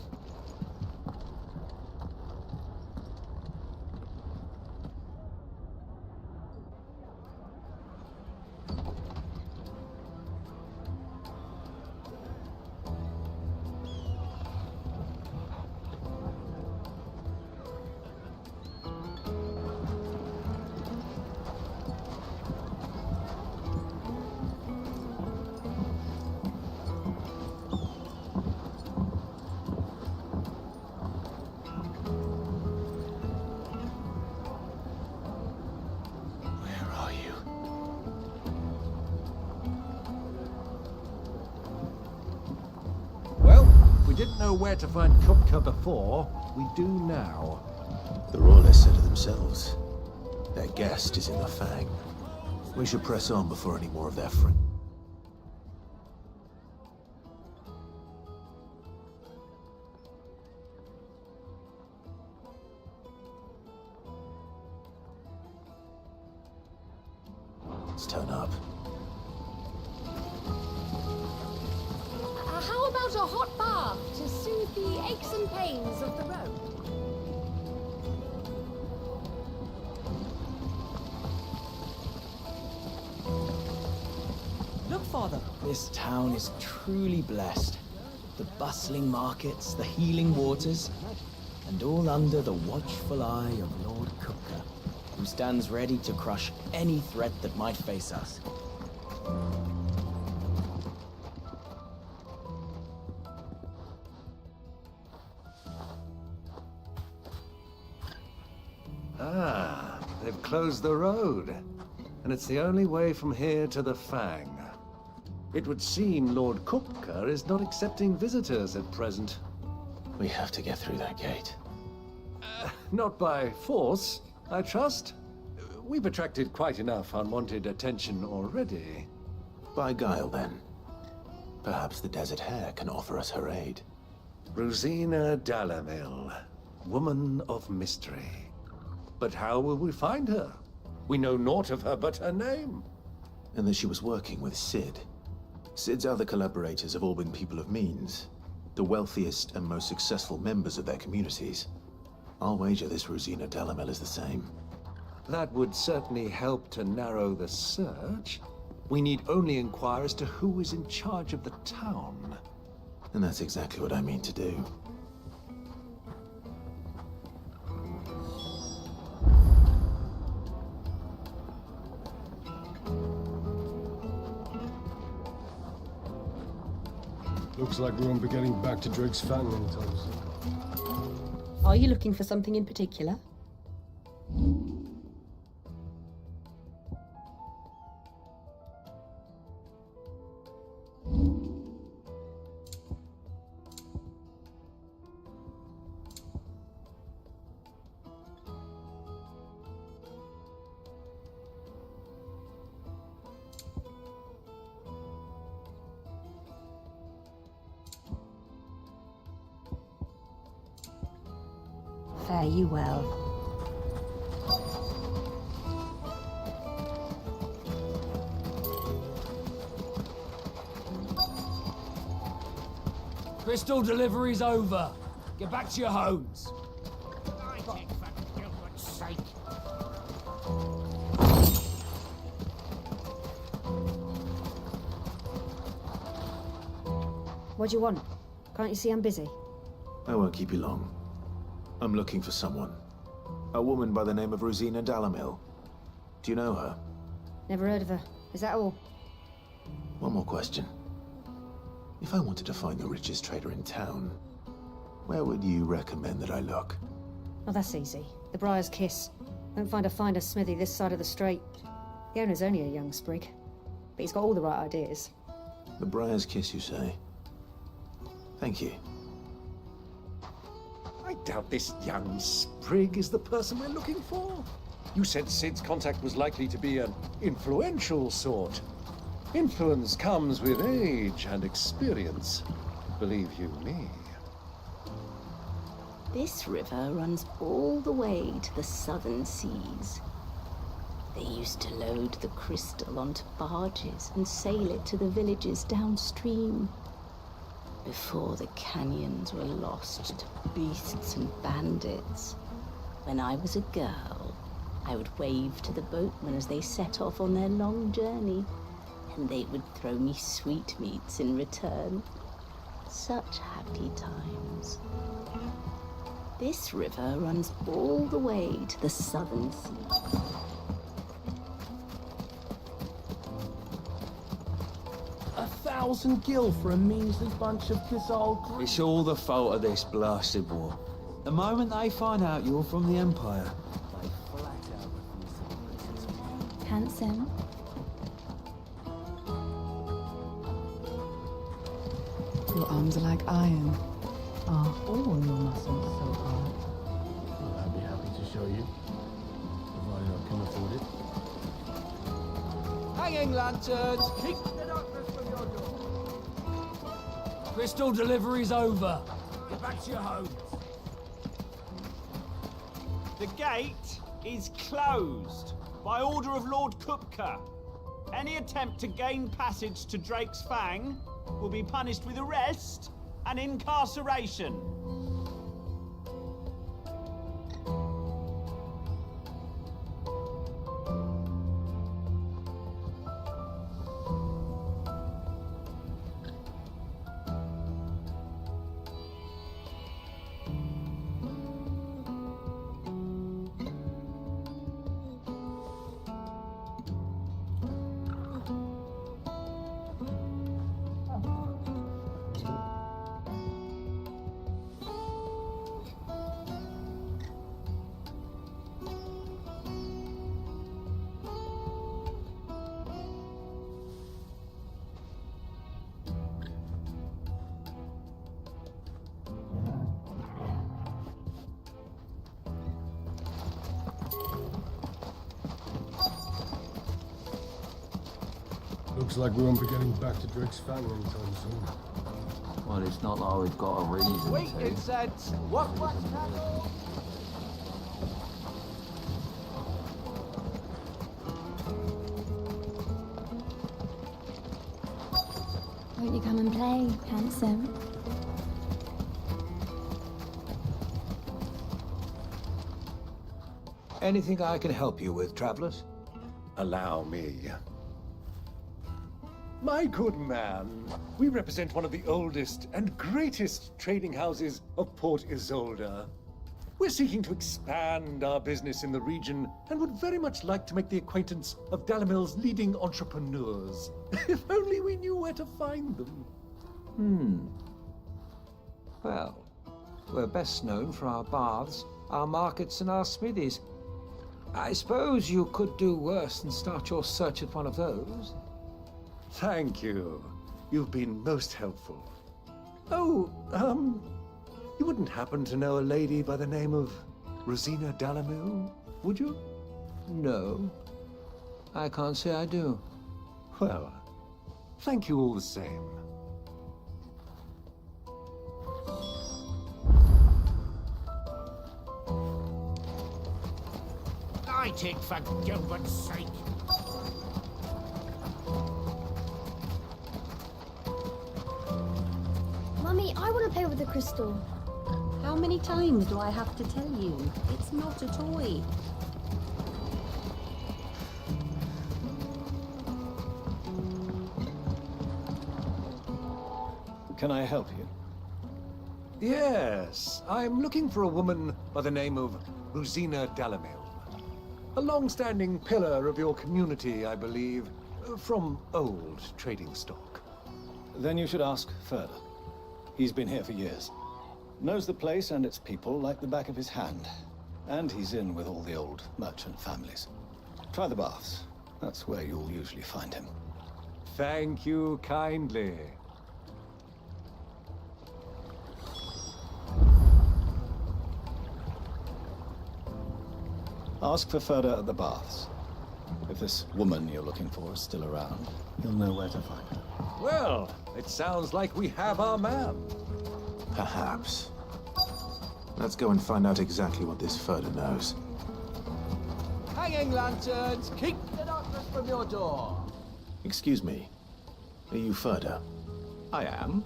Didn't know where to find Kupka before, we do now. The Royalists said to themselves, their guest is in the Fang. We should press on before any more of their friends. Turn up. How about a hot bath to soothe the aches and pains of the road? Look, Father, this town is truly blessed. The bustling markets, the healing waters, and all under the watchful eye of Lord Kupka, who stands ready to crush any threat that might face us. Ah, they've closed the road. And it's the only way from here to the Fang. It would seem Lord Kupka is not accepting visitors at present. We have to get through that gate. Not by force, I trust. We've attracted quite enough unwanted attention already. By guile, then. Perhaps the Desert Hare can offer us her aid. Rosina Dalamil, woman of mystery. But how will we find her? We know naught of her but her name. And that she was working with Sid. Sid's other collaborators have all been people of means, the wealthiest and most successful members of their communities. I'll wager this Rosina Dalamil is the same. That would certainly help to narrow the search. We need only inquire as to who is in charge of the town. And that's exactly what I mean to do. Looks like we won't be getting back to Drake's Fang anytime soon. Are you looking for something in particular? Fare you well. Crystal delivery's over. Get back to your homes. What do you want? Can't you see I'm busy? I won't keep you long. I'm looking for someone. A woman by the name of Rosina Dalamil. Do you know her? Never heard of her. Is that all? One more question. If I wanted to find the richest trader in town, where would you recommend that I look? Oh, that's easy. The Briar's Kiss. Won't find a finer smithy this side of the strait. The owner's only a young sprig, but he's got all the right ideas. The Briar's Kiss, you say? Thank you. I doubt this young sprig is the person we're looking for. You said Sid's contact was likely to be an influential sort. Influence comes with age and experience, believe you me. This river runs all the way to the southern seas. They used to load the crystal onto barges and sail it to the villages downstream. Before the canyons were lost to beasts and bandits. When I was a girl, I would wave to the boatmen as they set off on their long journey, and they would throw me sweetmeats in return. Such happy times. This river runs all the way to the southern sea. $1,000 for a measly bunch of dissolved. It's all the fault of this blasted war. The moment they find out you're from the Empire, they flat out refuse. Handsome. Your arms are like iron. Are all your muscles so hard? Well, I'd be happy to show you, provided I can afford it. Hanging lanterns! Keep the darkness from your door. Crystal delivery's over. Get back to your homes. The gate is closed by order of Lord Kupka. Any attempt to gain passage to Drake's Fang will be punished with arrest and incarceration. Looks like we won't be getting back to Drake's Fang anytime soon. Well, it's not like we've got a reason Wait, to. it said, what? Won't you come and play, handsome? Anything I can help you with, travelers? Allow me. My good man, we represent one of the oldest and greatest trading houses of Port Isolde. We're seeking to expand our business in the region and would very much like to make the acquaintance of Dalamil's leading entrepreneurs. If only we knew where to find them. Well, we're best known for our baths, our markets, and our smithies. I suppose you could do worse than start your search at one of those. Thank you. You've been most helpful. Oh, you wouldn't happen to know a lady by the name of Rosina Dalamil, would you? No. I can't say I do. Well, thank you all the same. Light it, for Gilbert's sake. Mummy, I want to play with the crystal. How many times do I have to tell you? It's not a toy. Can I help you? Yes, I'm looking for a woman by the name of Rosina Dalamil. A long-standing pillar of your community, I believe, from old trading stock. Then you should ask further. He's been here for years. Knows the place and its people like the back of his hand. And he's in with all the old merchant families. Try the baths. That's where you'll usually find him. Thank you kindly. Ask for Ferda at the baths. If this woman you're looking for is still around, you'll know where to find her. Well, it sounds like we have our man. Perhaps. Let's go and find out exactly what this Ferda knows. Hanging lanterns, keep the darkness from your door. Excuse me. Are you Ferda? I am.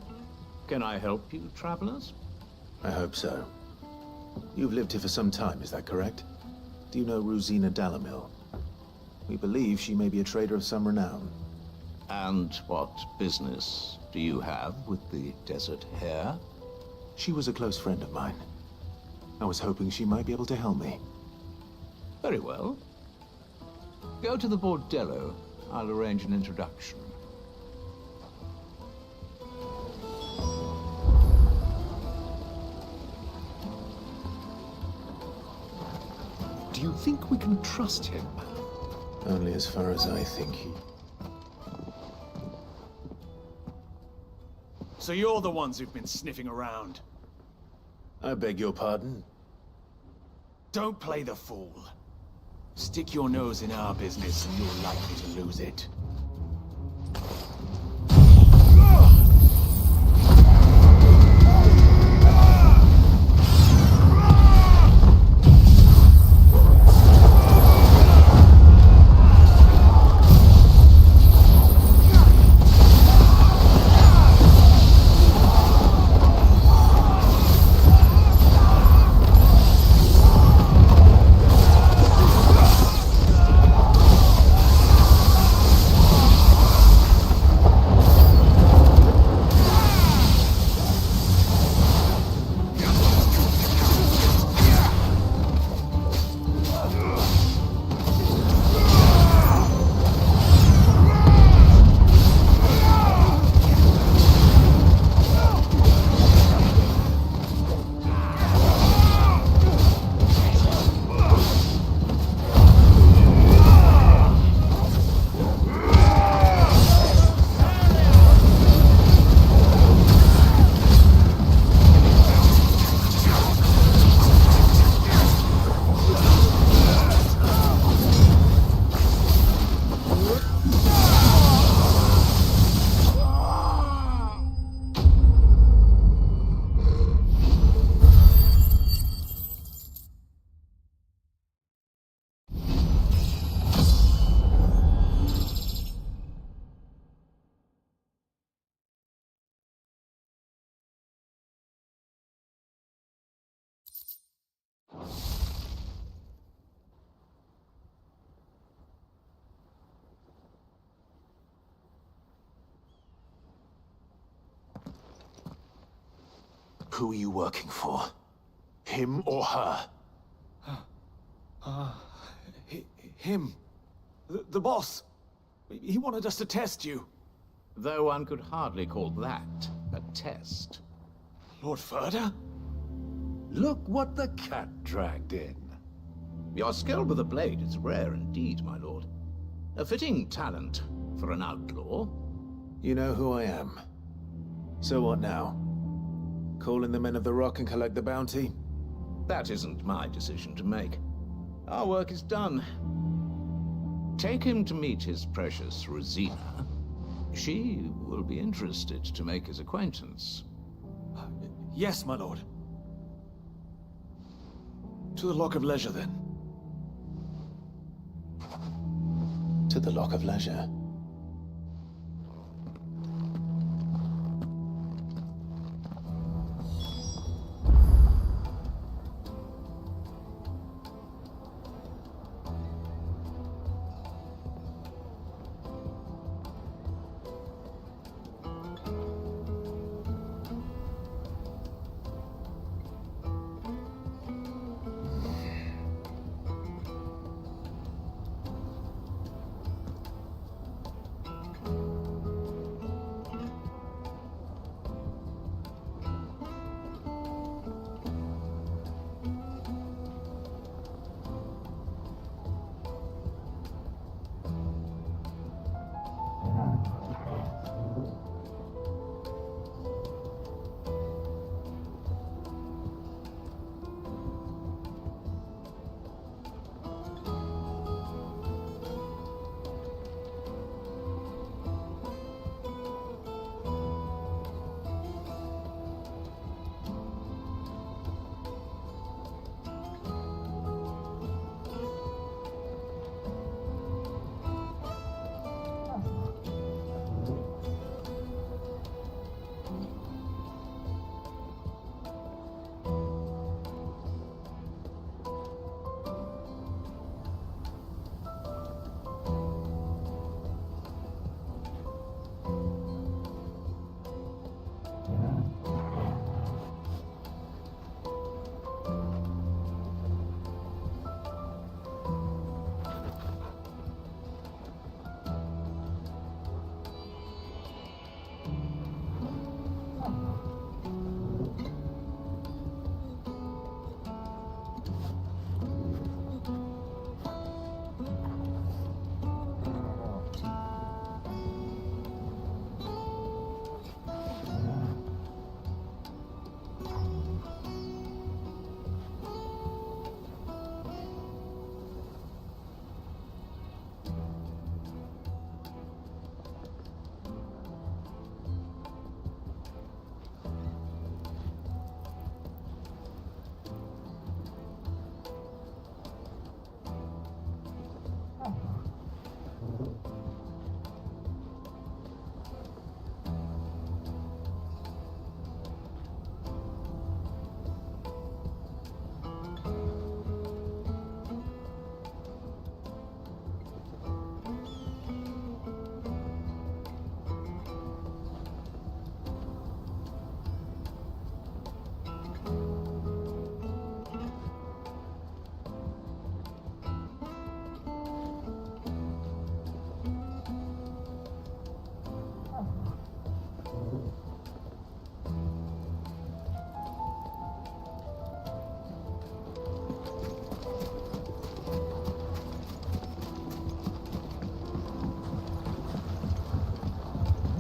Can I help you, travelers? I hope so. You've lived here for some time, is that correct? Do you know Rosina Dalamil? We believe she may be a trader of some renown. And what business do you have with the desert hare? She was a close friend of mine. I was hoping she might be able to help me. Very well. Go to the bordello. I'll arrange an introduction. Do you think we can trust him? Only as far as I think he... So you're the ones who've been sniffing around? I beg your pardon? Don't play the fool. Stick your nose in our business and you're likely to lose it. Who are you working for? Him or her? Him. The boss. He wanted us to test you. Though one could hardly call that a test. Lord Furder? Look what the cat dragged in. Your skill with the blade is rare indeed, my lord. A fitting talent for an outlaw. You know who I am. So what now? Call in the Men of the Rock and collect the bounty? That isn't my decision to make. Our work is done. Take him to meet his precious Rosina. She will be interested to make his acquaintance. Yes, my lord. To the Lock of Leisure, then. To the Lock of Leisure.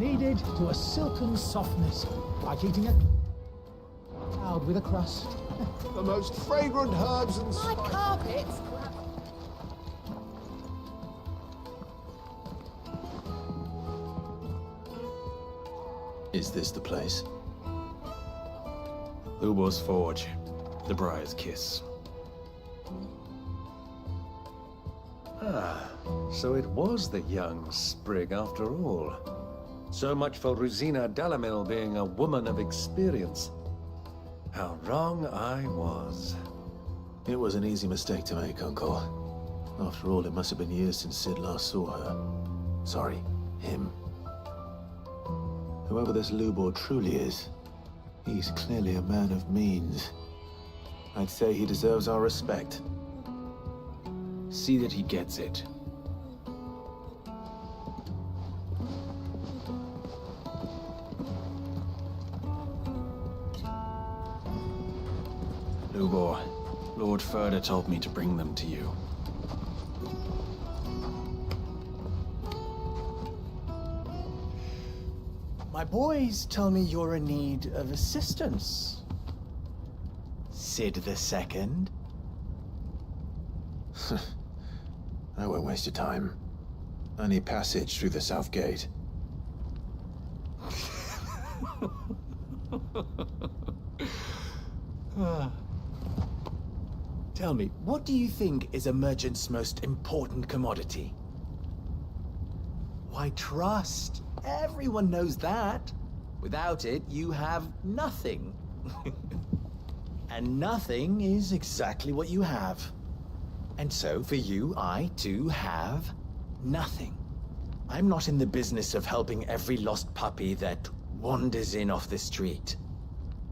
Kneaded to a silken softness, like eating a cloud with a crust. The most fragrant herbs and My spices. carpets. Is this the place? Lubo's Forge. The Briar's Kiss. Ah, so it was the young sprig after all. So much for Rosina Dalamil being a woman of experience. How wrong I was. It was an easy mistake to make, Uncle. After all, it must have been years since Sid last saw her. Sorry, him. Whoever this Lubor truly is, he's clearly a man of means. I'd say he deserves our respect. See that he gets it. Lubor, Lord Furder told me to bring them to you. My boys tell me you're in need of assistance. Sid the Second? I won't waste your time. I need passage through the south gate. Tell me, what do you think is a merchant's most important commodity? Why, trust. Everyone knows that. Without it, you have nothing. And nothing is exactly what you have. And so, for you, I, too, have nothing. I'm not in the business of helping every lost puppy that wanders in off the street.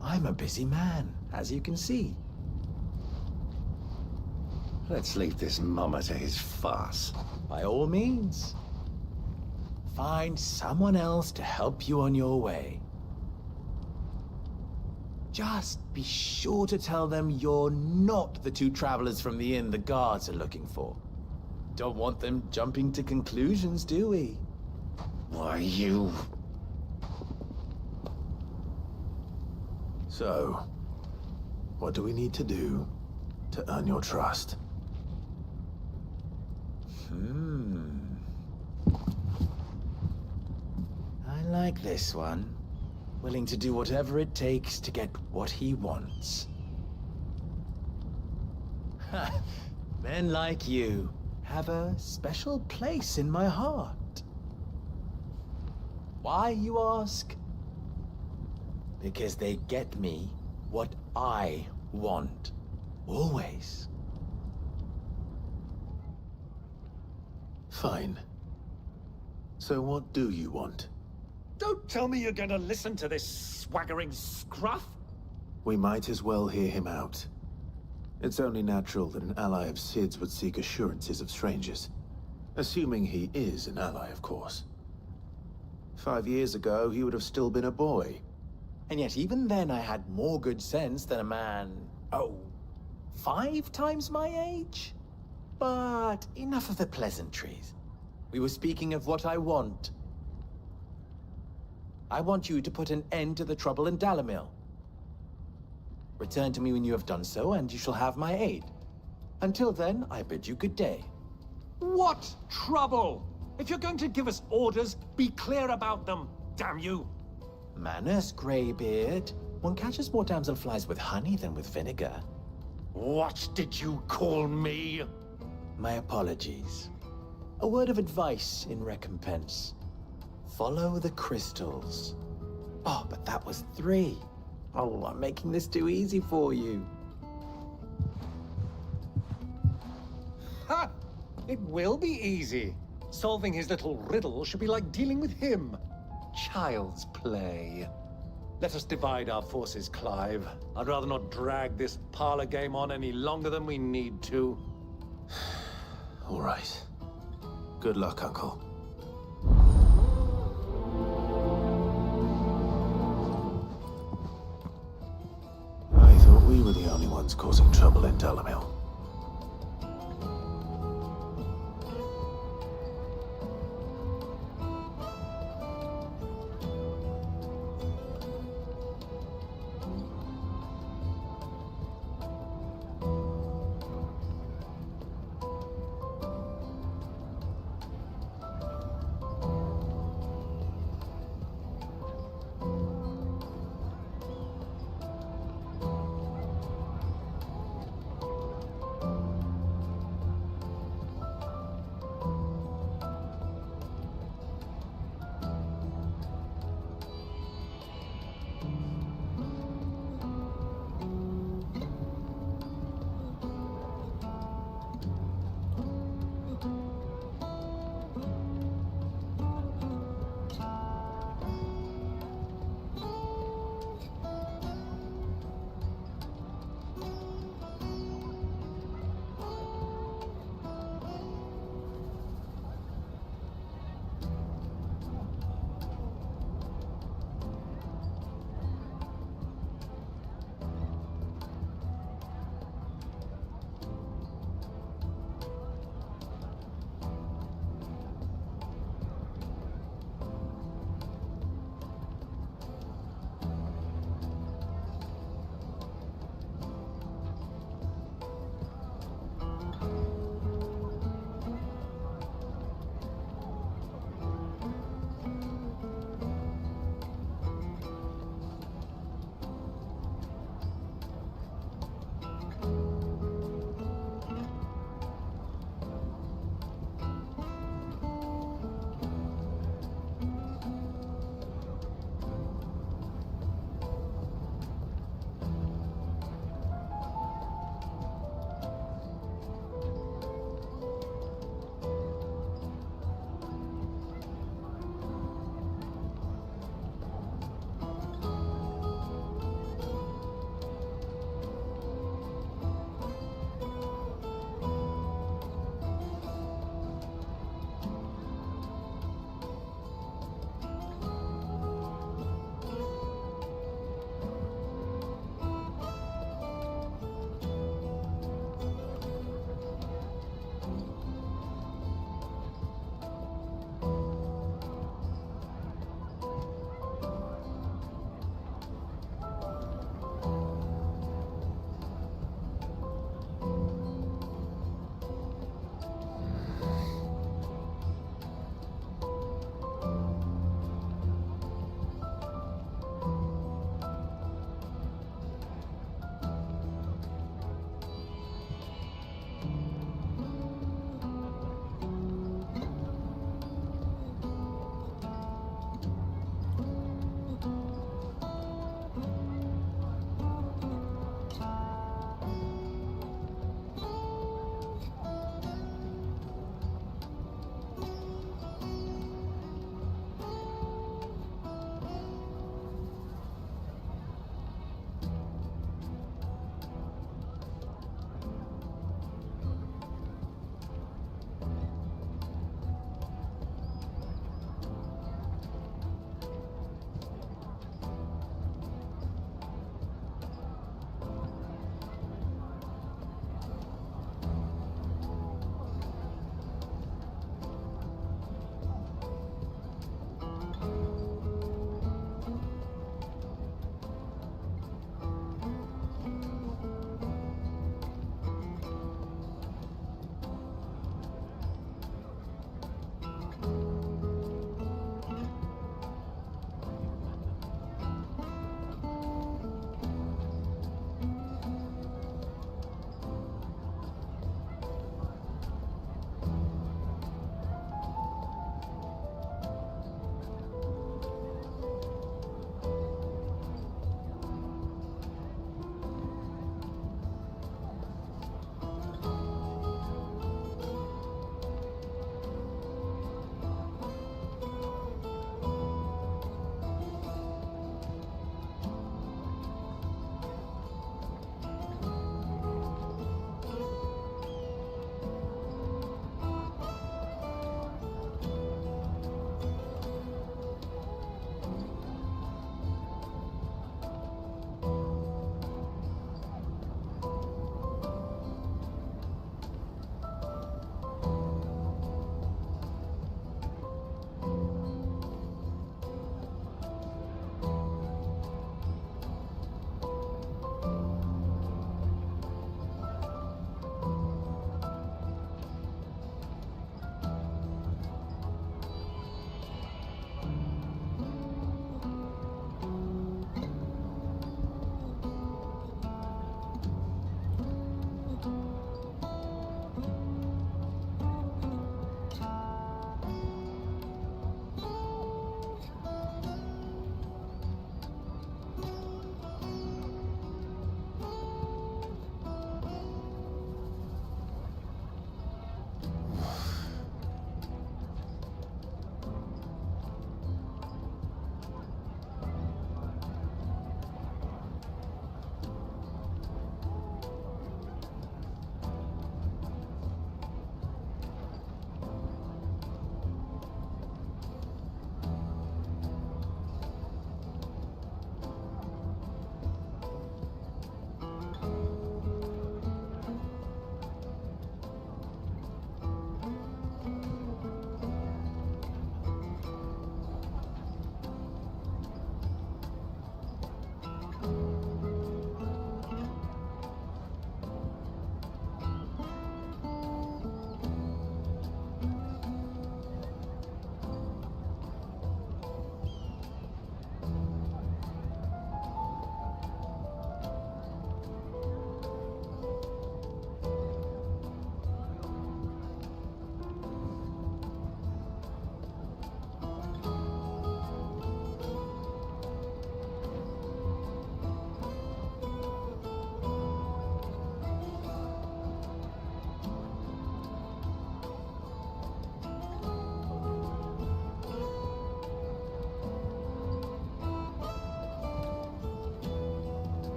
I'm a busy man, as you can see. Let's leave this mummer to his farce. By all means. Find someone else to help you on your way. Just be sure to tell them you're not the two travelers from the inn the guards are looking for. Don't want them jumping to conclusions, do we? Why, you... So, what do we need to do to earn your trust? I like this one. Willing to do whatever it takes to get what he wants. Men like you have a special place in my heart. Why, you ask? Because they get me what I want. Always. Fine. So what do you want? Don't tell me you're going to listen to this swaggering scruff! We might as well hear him out. It's only natural that an ally of Sid's would seek assurances of strangers. Assuming he is an ally, of course. 5 years ago, he would have still been a boy. And yet even then I had more good sense than a man, 5 times my age? But enough of the pleasantries. We were speaking of what I want. I want you to put an end to the trouble in Dalamil. Return to me when you have done so, and you shall have my aid. Until then, I bid you good day. What trouble? If you're going to give us orders, be clear about them, damn you! Manners, Greybeard. One catches more damselflies with honey than with vinegar. What did you call me? My apologies. A word of advice in recompense. Follow the crystals. Oh, but that was 3. Oh, I'm making this too easy for you. Ha! It will be easy. Solving his little riddle should be like dealing with him. Child's play. Let us divide our forces, Clive. I'd rather not drag this parlor game on any longer than we need to. All right. Good luck, Uncle. I thought we were the only ones causing trouble in Dalamil.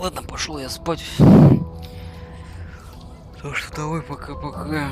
Ладно, пошел я спать. Так что давай пока-пока.